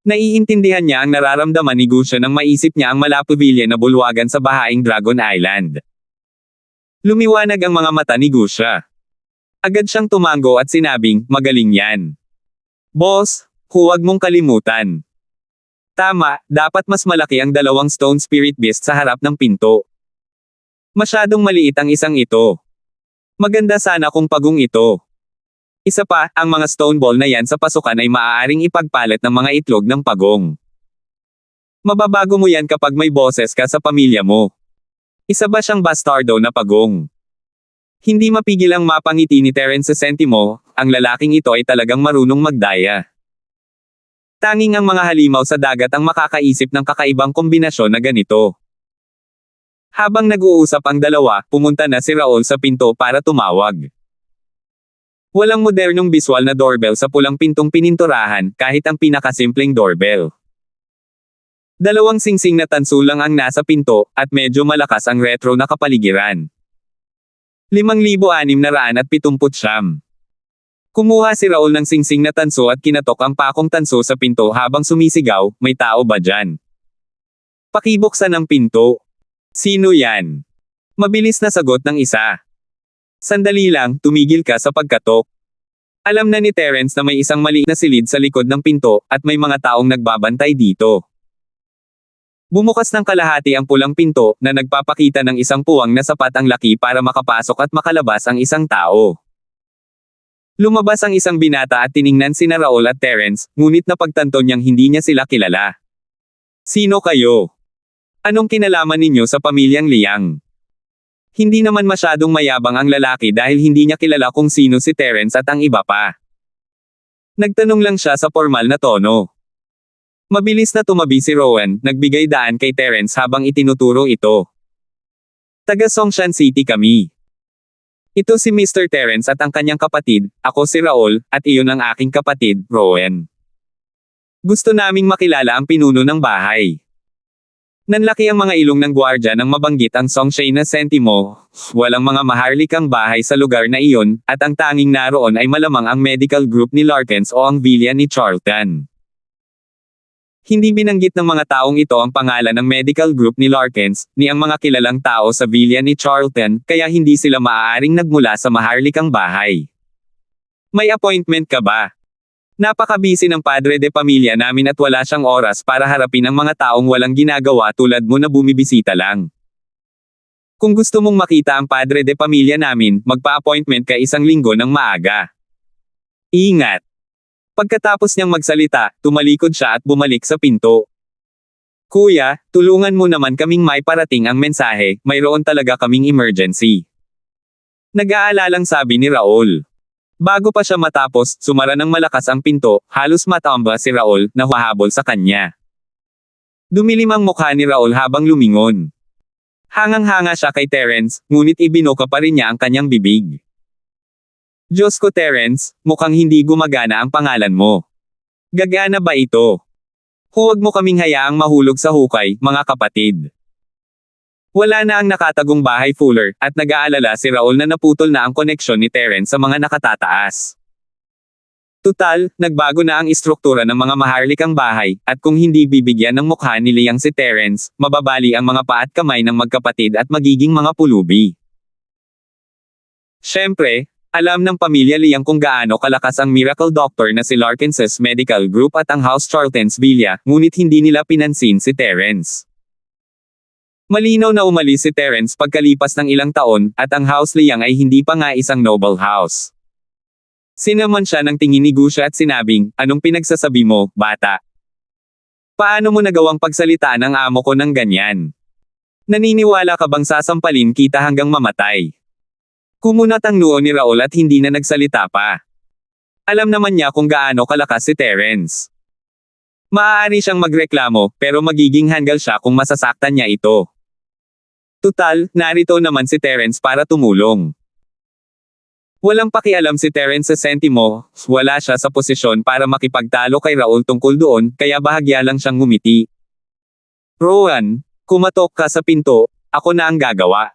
Naiintindihan niya ang nararamdaman ni Gusha nang maisip niya ang malapubilya na bulwagan sa bahaing Dragon Island. Lumiwanag ang mga mata ni Gusha. Agad siyang tumango at sinabing, magaling yan. Boss, huwag mong kalimutan. Tama, dapat mas malaki ang 2 stone spirit beast sa harap ng pinto. Masyadong maliit ang isang ito. Maganda sana kung pagong ito. Isa pa, ang mga stone ball na yan sa pasukan ay maaaring ipagpalit ng mga itlog ng pagong. Mababago mo yan kapag may boses ka sa pamilya mo. Isa ba siyang bastardo na pagong? Hindi mapigilang mapangiti ni Terence sa sentimo, ang lalaking ito ay talagang marunong magdaya. Tanging ang mga halimaw sa dagat ang makakaisip ng kakaibang kombinasyon na ganito. Habang nag-uusap ang dalawa, pumunta na si Raul sa pinto para tumawag. Walang modernong biswal na doorbell sa pulang pintong pininturahan, kahit ang pinakasimpleng doorbell. Dalawang singsing na tanso lang ang nasa pinto, at medyo malakas ang retro na kapaligiran. 5,679. Kumuha si Raul ng singsing na tanso at kinatok ang pakong tanso sa pinto habang sumisigaw, "May tao ba dyan? Pakibuksan ang pinto." "Sino yan?" Mabilis na sagot ng isa. "Sandali lang, tumigil ka sa pagkatok." Alam na ni Terence na may isang maliit na silid sa likod ng pinto, at may mga taong nagbabantay dito. Bumukas ng kalahati ang pulang pinto, na nagpapakita ng isang puwang na sapat ang laki para makapasok at makalabas ang isang tao. Lumabas ang isang binata at tiningnan sina Raul at Terence, ngunit napagtanto niyang hindi niya sila kilala. "Sino kayo? Anong kinalaman ninyo sa pamilyang Liang?" Hindi naman masyadong mayabang ang lalaki dahil hindi niya kilala kung sino si Terence at ang iba pa. Nagtanong lang siya sa formal na tono. Mabilis na tumabi si Rowan, nagbigay daan kay Terence habang itinuturo ito. "Taga Songshan City kami. Ito si Mr. Terence at ang kanyang kapatid, ako si Raul, at iyon ang aking kapatid, Rowan. Gusto naming makilala ang pinuno ng bahay." Nanlaki ang mga ilong ng gwardya nang mabanggit ang Songshan na sentimo. Walang mga maharlikang bahay sa lugar na iyon, at ang tanging naroon ay malamang ang medical group ni Larkins o ang villa ni Charlton. Hindi binanggit ng mga taong ito ang pangalan ng medical group ni Larkins, ni ang mga kilalang tao sa villa ni Charlton, kaya hindi sila maaaring nagmula sa maharlikang bahay. "May appointment ka ba? Napakabisi ng padre de pamilya namin at wala siyang oras para harapin ang mga taong walang ginagawa tulad mo na bumibisita lang. Kung gusto mong makita ang padre de pamilya namin, magpa-appointment ka isang linggo ng maaga. Ingat." Pagkatapos niyang magsalita, tumalikod siya at bumalik sa pinto. "Kuya, tulungan mo naman kaming may parating ang mensahe, mayroon talaga kaming emergency." Nag-aalalang sabi ni Raul. Bago pa siya matapos, sumara ng malakas ang pinto, halos matamba si Raul, na humahabol sa kanya. Dumilim ang mukha ni Raul habang lumingon. Hangang-hanga siya kay Terence, ngunit ibinuka pa rin niya ang kanyang bibig. "Diyos ko Terence, mukhang hindi gumagana ang pangalan mo. Gagana ba ito? Huwag mo kaming hayaang mahulog sa hukay, mga kapatid." Wala na ang nakatagong bahay Fuller, at nag-aalala si Raul na naputol na ang koneksyon ni Terence sa mga nakatataas. Tutal, nagbago na ang istruktura ng mga maharlikang bahay, at kung hindi bibigyan ng mukha ni Liang si Terence, mababali ang mga paa at kamay ng magkapatid at magiging mga pulubi. Siyempre, alam ng pamilya Liang kung gaano kalakas ang miracle doctor na si Larkins's Medical Group at ang House Charlton's Villa, ngunit hindi nila pinansin si Terence. Malinaw na umalis si Terence pagkalipas ng ilang taon, at ang House Liang ay hindi pa nga isang noble house. Sinaman siya ng tingin ni Gusha at sinabing, "Anong pinagsasabi mo, bata? Paano mo nagawang pagsalitaan ang amo ko ng ganyan? Naniniwala ka bang sasampalin kita hanggang mamatay?" Kumunat ang noo ni Raul at hindi na nagsalita pa. Alam naman niya kung gaano kalakas si Terence. Maaari siyang magreklamo, pero magiging hanggal siya kung masasaktan niya ito. Tutal, narito naman si Terence para tumulong. Walang pakialam si Terence sa sentimo, wala siya sa posisyon para makipagtalo kay Raul tungkol doon, kaya bahagya lang siyang ngumiti. "Rowan, kumatok ka sa pinto, ako na ang gagawa."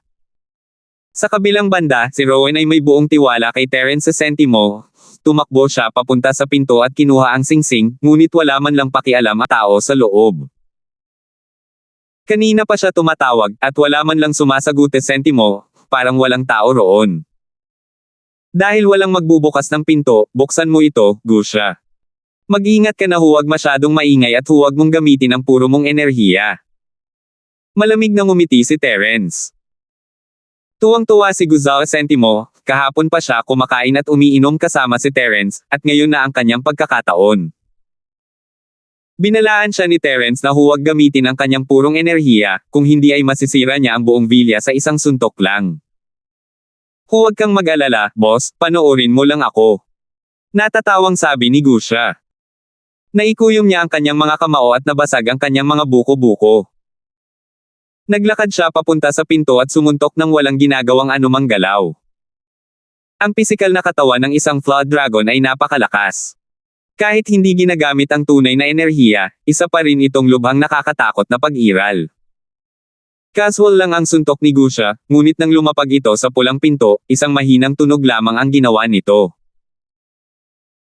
Sa kabilang banda, si Rowan ay may buong tiwala kay Terence sa sentimo. Tumakbo siya papunta sa pinto at kinuha ang singsing, ngunit wala man lang pakialam ang tao sa loob. Kanina pa siya tumatawag, at wala man lang sumasagot sa sentimo, parang walang tao roon. Dahil walang magbubukas ng pinto, buksan mo ito, Gusha. Mag-ingat ka na huwag masyadong maingay at huwag mong gamitin ang puro mong enerhiya. Malamig na ngumiti si Terence. Tuwang-tuwa si Guzao Sentimo, kahapon pa siya kumakain at umiinom kasama si Terence, at ngayon na ang kanyang pagkakataon. Binalaan siya ni Terence na huwag gamitin ang kanyang purong enerhiya, kung hindi ay masisira niya ang buong villa sa isang suntok lang. "Huwag kang mag-alala, boss, panoorin mo lang ako." Natatawang sabi ni Gusha. Naikuyom niya ang kanyang mga kamao at nabasag ang kanyang mga buko-buko. Naglakad siya papunta sa pinto at sumuntok nang walang ginagawang anumang galaw. Ang pisikal na katawan ng isang Flood Dragon ay napakalakas. Kahit hindi ginagamit ang tunay na enerhiya, isa pa rin itong lubhang nakakatakot na pag-iral. Casual lang ang suntok ni Gusha, ngunit nang lumapag ito sa pulang pinto, isang mahinang tunog lamang ang ginawa nito.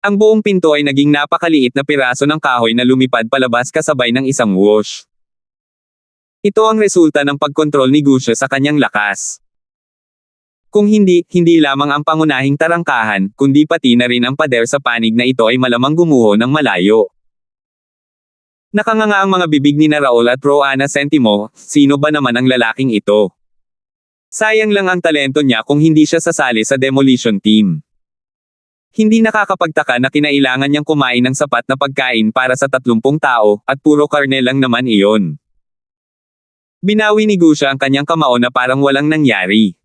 Ang buong pinto ay naging napakaliit na piraso ng kahoy na lumipad palabas kasabay ng isang whoosh. Ito ang resulta ng pagkontrol ni Gusha sa kanyang lakas. Kung hindi lamang ang pangunahing tarangkahan, kundi pati na rin ang pader sa panig na ito ay malamang gumuho ng malayo. Nakanganga ang mga bibig ni Raul at Roana Sentimo, sino ba naman ang lalaking ito? Sayang lang ang talento niya kung hindi siya sasali sa demolition team. Hindi nakakapagtaka na kinailangan niyang kumain ng sapat na pagkain para sa 30 tao, at puro karne lang naman iyon. Binawi ni Gusha ang kanyang kamao na parang walang nangyari.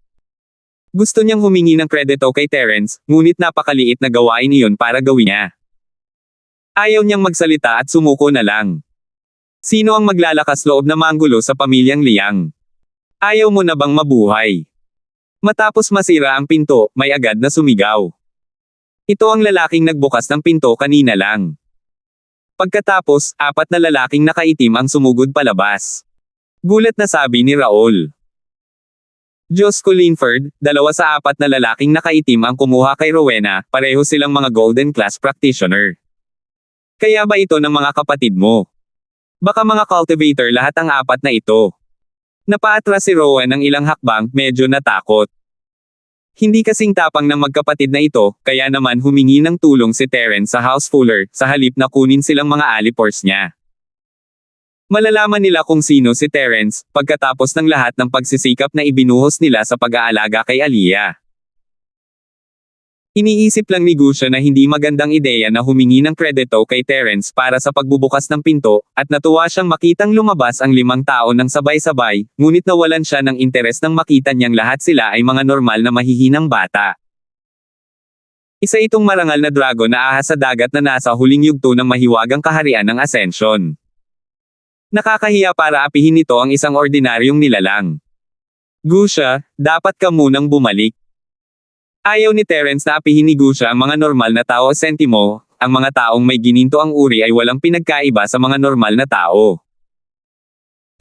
Gusto niyang humingi ng kredito kay Terence, ngunit napakaliit na gawain iyon para gawin niya. Ayaw niyang magsalita at sumuko na lang. Sino ang maglalakas loob na manggulo sa pamilyang Liang? Ayaw mo na bang mabuhay? Matapos masira ang pinto, may agad na sumigaw. Ito ang lalaking nagbukas ng pinto kanina lang. Pagkatapos, 4 na lalaking nakaitim ang sumugod palabas. Gulat na sabi ni Raul. Diyos ko Linford, 2 sa 4 na lalaking nakaitim ang kumuha kay Rowena, pareho silang mga Golden Class Practitioner. Kaya ba ito ng mga kapatid mo? Baka mga cultivator lahat ang 4 na ito. Napaatras si Rowan ng ilang hakbang, medyo natakot. Hindi kasing tapang ng magkapatid na ito, kaya naman humingi ng tulong si Terence sa house fuller, sa halip na kunin silang mga alipors niya. Malalaman nila kung sino si Terence, pagkatapos ng lahat ng pagsisikap na ibinuhos nila sa pag-aalaga kay Aliyah. Iniisip lang ni Gusha na hindi magandang ideya na humingi ng kredito kay Terence para sa pagbubukas ng pinto, at natuwa siyang makitang lumabas ang 5 tao ng sabay-sabay, ngunit nawalan siya ng interes nang makita niyang lahat sila ay mga normal na mahihinang bata. Isa itong marangal na dragon na ahas sa dagat na nasa huling yugto ng mahiwagang kaharian ng Ascension. Nakakahiya para apihin nito ang isang ordinaryong nilalang. Gusha, dapat ka munang bumalik. Ayaw ni Terence na apihin ni Gusha ang mga normal na tao. Sentimo, ang mga taong may gininto ang uri ay walang pinagkaiba sa mga normal na tao.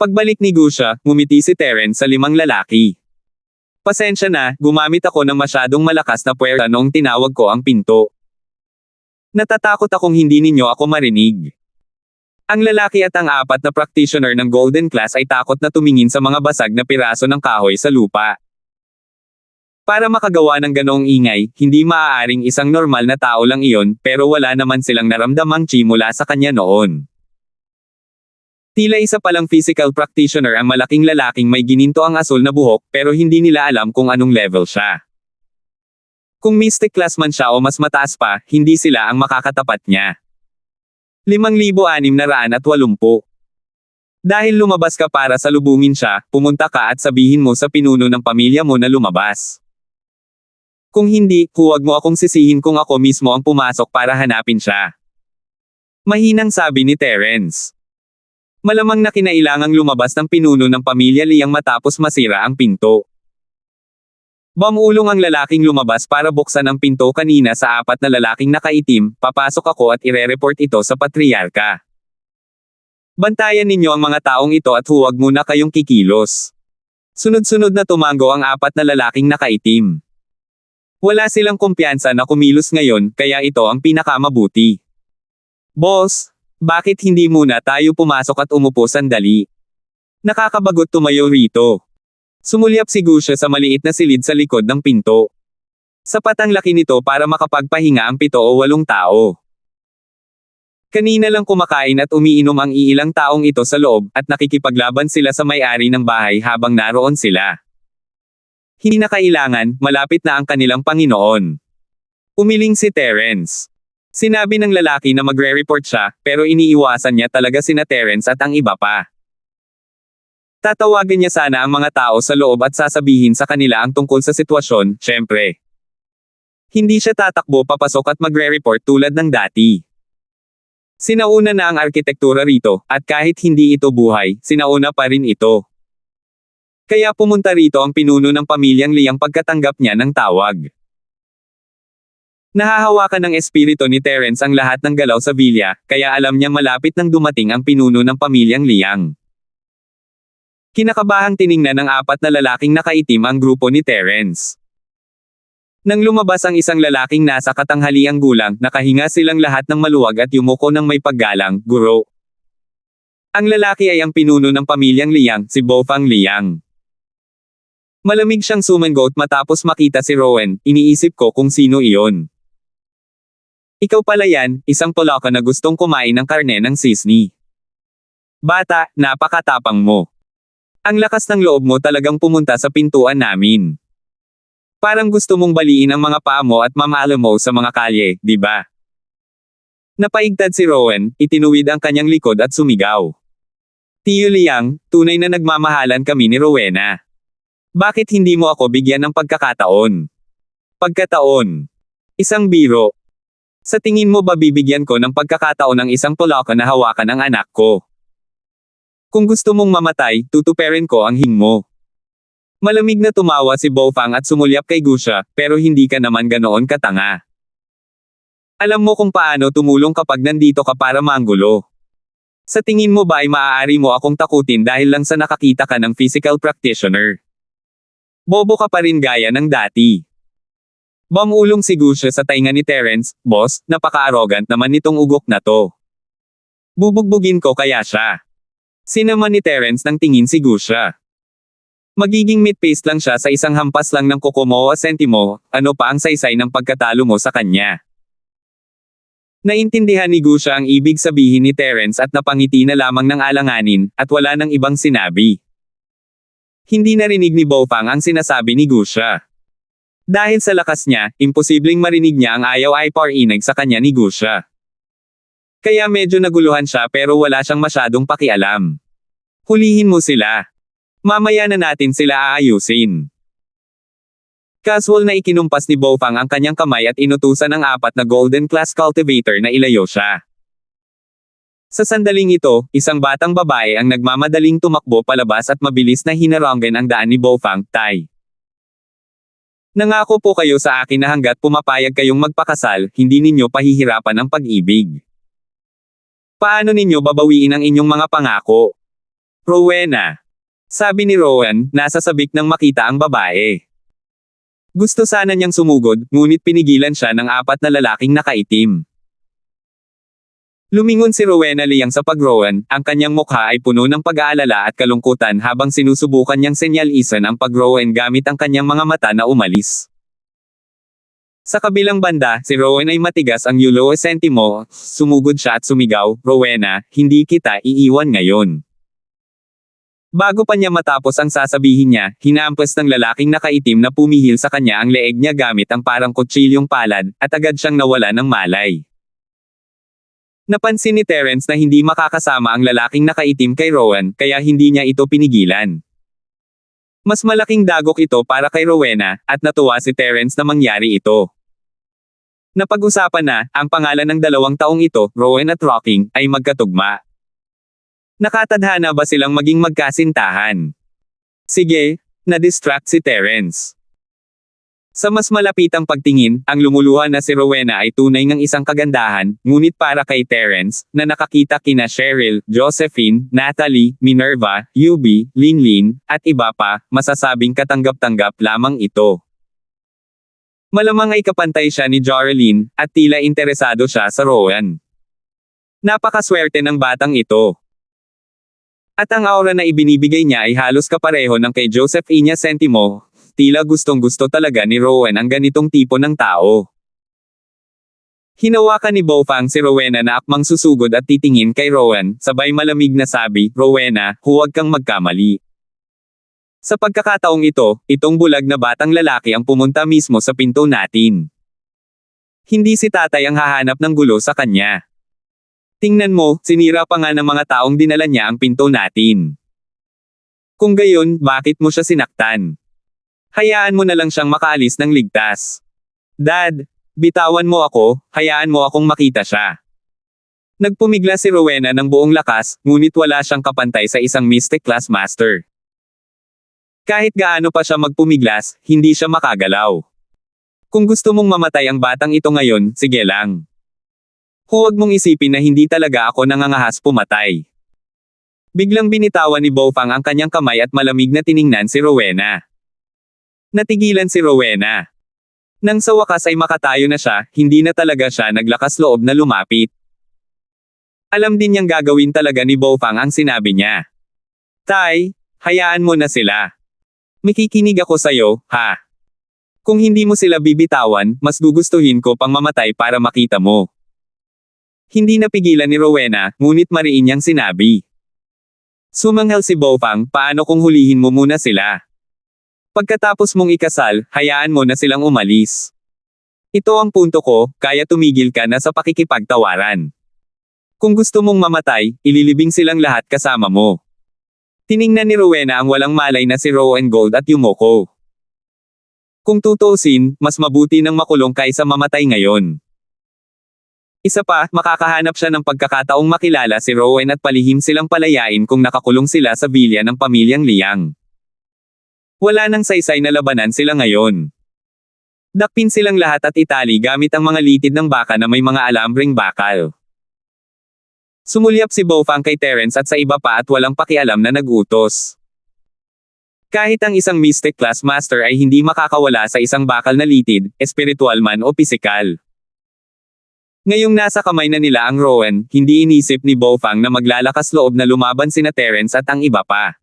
Pagbalik ni Gusha, ngumiti si Terence sa 5 lalaki. Pasensya na, gumamit ako ng masyadong malakas na puwersa noong tinawag ko ang pinto. Natatakot akong hindi ninyo ako marinig. Ang lalaki at ang 4 na practitioner ng Golden Class ay takot na tumingin sa mga basag na piraso ng kahoy sa lupa. Para makagawa ng ganoong ingay, hindi maaaring isang normal na tao lang iyon, pero wala naman silang naramdamang chi mula sa kanya noon. Tila isa palang physical practitioner ang malaking lalaking may gininto ang asul na buhok, pero hindi nila alam kung anong level siya. Kung mystic class man siya o mas mataas pa, hindi sila ang makakatapat niya. 5,680. Dahil lumabas ka para salubungin siya, pumunta ka at sabihin mo sa pinuno ng pamilya mo na lumabas. Kung hindi, huwag mo akong sisihin kung ako mismo ang pumasok para hanapin siya. Mahinang sabi ni Terence. Malamang na kinailangang lumabas ng pinuno ng pamilya Liang matapos masira ang pinto. Bamulong ang lalaking lumabas para buksan ang pinto kanina sa 4 na lalaking nakaitim, papasok ako at ire-report ito sa patriarka. Bantayan ninyo ang mga taong ito at huwag muna kayong kikilos. Sunod-sunod na tumango ang 4 na lalaking nakaitim. Wala silang kumpiyansa na kumilos ngayon, kaya ito ang pinakamabuti. Boss, bakit hindi muna tayo pumasok at umupo sandali? Nakakabagot tumayo rito. Sumulyap si Gusha sa maliit na silid sa likod ng pinto. Sapat ang laki nito para makapagpahinga ang 7 o 8 tao. Kanina lang kumakain at umiinom ang iilang taong ito sa loob, at nakikipaglaban sila sa may-ari ng bahay habang naroon sila. Hindi na kailangan, malapit na ang kanilang Panginoon. Umiling si Terence. Sinabi ng lalaki na magre-report siya, pero iniiwasan niya talaga sina Terence at ang iba pa. Tatawagan niya sana ang mga tao sa loob at sasabihin sa kanila ang tungkol sa sitwasyon, syempre. Hindi siya tatakbo papasok at magre-report tulad ng dati. Sinauna na ang arkitektura rito, at kahit hindi ito buhay, sinauna pa rin ito. Kaya pumunta rito ang pinuno ng pamilyang Liang pagkatanggap niya ng tawag. Nahahawakan ng espiritu ni Terence ang lahat ng galaw sa villa, kaya alam niyang malapit nang dumating ang pinuno ng pamilyang Liang. Kinakabahang tiningnan ng apat na lalaking nakaitim ang grupo ni Terence. Nang lumabas ang isang lalaking nasa katanghaliang gulang, nakahinga silang lahat ng maluwag at yumuko ng may paggalang, "Guro." Ang lalaki ay ang pinuno ng pamilyang Liang, si Bofang Liang. Malamig siyang sumangot matapos makita si Rowan, iniisip ko kung sino iyon. Ikaw pala yan, isang Polaka na gustong kumain ng karne ng sisni. Bata, napakatapang mo. Ang lakas ng loob mo talagang pumunta sa pintuan namin. Parang gusto mong baliin ang mga paa mo at mamalo mo sa mga kalye, di ba? Napaigtad si Rowan, itinuwid ang kanyang likod at sumigaw. Tiyo Liang, tunay na nagmamahalan kami ni Rowena. Bakit hindi mo ako bigyan ng pagkakataon? Pagkataon. Isang biro. Sa tingin mo ba bibigyan ko ng pagkakataon ng isang Polaka na hawakan ang anak ko? Kung gusto mong mamatay, tutuperin ko ang hing mo. Malamig na tumawa si Bofang at sumulyap kay Gusha, pero hindi ka naman ganoon katanga. Alam mo kung paano tumulong kapag nandito ka para manggulo. Sa tingin mo ba ay maaari mo akong takutin dahil lang sa nakakita ka ng physical practitioner? Bobo ka pa rin gaya ng dati. Bamulong si Gusha sa tainga ni Terence, "Boss, napaka-arrogant naman nitong ugok na to. Bubugbugin ko kaya siya." Sinaman ni Terence nang tingin si Gusha. Magiging meat paste lang siya sa isang hampas lang ng kokomo o sentimo, ano pa ang saysay ng pagkatalo mo sa kanya. Naintindihan ni Gusha ang ibig sabihin ni Terence at napangiti na lamang ng alanganin, at wala nang ibang sinabi. Hindi narinig ni Bofang ang sinasabi ni Gusha. Dahil sa lakas niya, imposibleng marinig niya ang ayaw ay parinig sa kanya ni Gusha. Kaya medyo naguluhan siya pero wala siyang masyadong pakialam. Hulihin mo sila. Mamaya na natin sila aayusin. Casual na ikinumpas ni Bofang ang kanyang kamay at inutusan ang apat na golden class cultivator na ilayo siya. Sa sandaling ito, isang batang babae ang nagmamadaling tumakbo palabas at mabilis na hinaranggan ang daan ni Bofang, "Tay. Nangako po kayo sa akin na hanggat pumapayag kayong magpakasal, hindi ninyo pahihirapan ang pag-ibig. Paano ninyo babawiin ang inyong mga pangako?" "Rowena," sabi ni Rowan, nasa sabik nang makita ang babae. Gusto sana niyang sumugod, ngunit pinigilan siya ng apat na lalaking nakaitim. Lumingon si Rowena Liang sa pag-Rowan, ang kanyang mukha ay puno ng pag-aalala at kalungkutan habang sinusubukan niyang senyalisan ang pag-Rowan gamit ang kanyang mga mata na umalis. Sa kabilang banda, si Rowan ay matigas ang yulo o sentimo, sumugod siya at sumigaw, "Rowena, hindi kita iiwan ngayon." Bago pa niya matapos ang sasabihin niya, hinampas ng lalaking nakaitim na pumihil sa kanya ang leeg niya gamit ang parang kutsilyong palad, at agad siyang nawala ng malay. Napansin ni Terence na hindi makakasama ang lalaking nakaitim kay Rowan, kaya hindi niya ito pinigilan. Mas malaking dagok ito para kay Rowena, at natuwa si Terence na mangyari ito. Napag-usapan na, ang pangalan ng 2 taong ito, Rowan at Rocking, ay magkatugma. Nakatadhana ba silang maging magkasintahan? Sige, na-distract si Terence. Sa mas malapitang pagtingin, ang lumuluha na si Rowena ay tunay ngang isang kagandahan, ngunit para kay Terence, na nakakita kina Cheryl, Josephine, Natalie, Minerva, Yubi, Linlin, at iba pa, masasabing katanggap-tanggap lamang ito. Malamang ay kapantay siya ni Jorelyn, at tila interesado siya sa Rowan. Napakaswerte ng batang ito. At ang aura na ibinibigay niya ay halos kapareho ng kay Josephine Sentimo, tila gustong-gusto talaga ni Rowan ang ganitong tipo ng tao. Hinawakan ni Bofang si Rowena na akmang susugod at titingin kay Rowan, sabay malamig na sabi, "Rowena, huwag kang magkamali. Sa pagkakataong ito, itong bulag na batang lalaki ang pumunta mismo sa pinto natin. Hindi si tatay ang hahanap ng gulo sa kanya. Tingnan mo, sinira pa nga ng mga taong dinala niya ang pinto natin. Kung gayon, bakit mo siya sinaktan? Hayaan mo na lang siyang makaalis ng ligtas. Dad, bitawan mo ako, hayaan mo akong makita siya." Nagpumigla si Rowena ng buong lakas, ngunit wala siyang kapantay sa isang Mystic Class Master. Kahit gaano pa siya magpumiglas, hindi siya makagalaw. Kung gusto mong mamatay ang batang ito ngayon, sige lang. Huwag mong isipin na hindi talaga ako nangangahas pumatay. Biglang binitawan ni Baofeng ang kanyang kamay at malamig na tiningnan si Rowena. Natigilan si Rowena. Nang sa wakas ay makatayo na siya, hindi na talaga siya naglakas loob na lumapit. Alam din niyang gagawin talaga ni Baofeng ang sinabi niya. "Tai, hayaan mo na sila. Makikinig ako sa'yo, ha? Kung hindi mo sila bibitawan, mas gugustuhin ko pang mamatay para makita mo." Hindi napigilan ni Rowena, ngunit mariin niyang sinabi. Sumanghel si Baofeng, paano kung hulihin mo muna sila? Pagkatapos mong ikasal, hayaan mo na silang umalis. Ito ang punto ko, kaya tumigil ka na sa pakikipagtawaran. Kung gusto mong mamatay, ililibing silang lahat kasama mo. Tiningnan ni Rowena ang walang malay na si Rowan Gold at Yumoko. Kung tutuusin, mas mabuti nang makulong kaysa mamatay ngayon. Isa pa, makakahanap siya ng pagkakataong makilala si Rowan at palihim silang palayain kung nakakulong sila sa bilya ng pamilyang Liang. Wala nang saysay na labanan sila ngayon. Dakpin silang lahat at itali gamit ang mga litid ng baka na may mga alambreng bakal. Sumulyap si Baofeng kay Terence at sa iba pa at walang pakialam na nagutos. Kahit ang isang Mystic Class Master ay hindi makakawala sa isang bakal na litid, espiritual man o pisikal. Ngayong nasa kamay na nila ang Rowan, hindi inisip ni Baofeng na maglalakas loob na lumaban sina Terence at ang iba pa.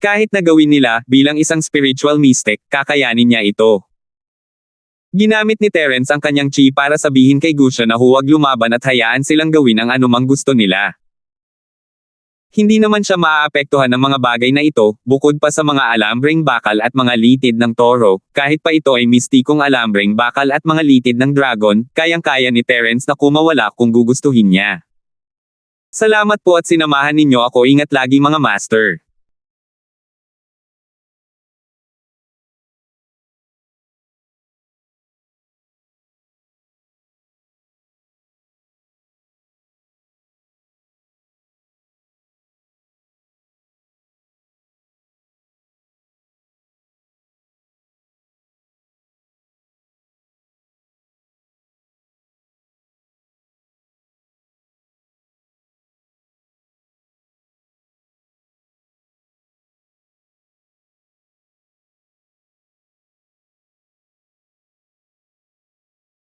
Kahit na gawin nila, bilang isang spiritual mystic, kakayanin niya ito. Ginamit ni Terence ang kanyang chi para sabihin kay Gusia na huwag lumaban at hayaan silang gawin ang anumang gusto nila. Hindi naman siya maaapektuhan ng mga bagay na ito, bukod pa sa mga alambreng bakal at mga litid ng toro, kahit pa ito ay mistikong alambreng bakal at mga litid ng dragon, kayang-kaya ni Terence na kumawala kung gugustuhin niya. Salamat po at sinamahan ninyo ako, ingat lagi mga master.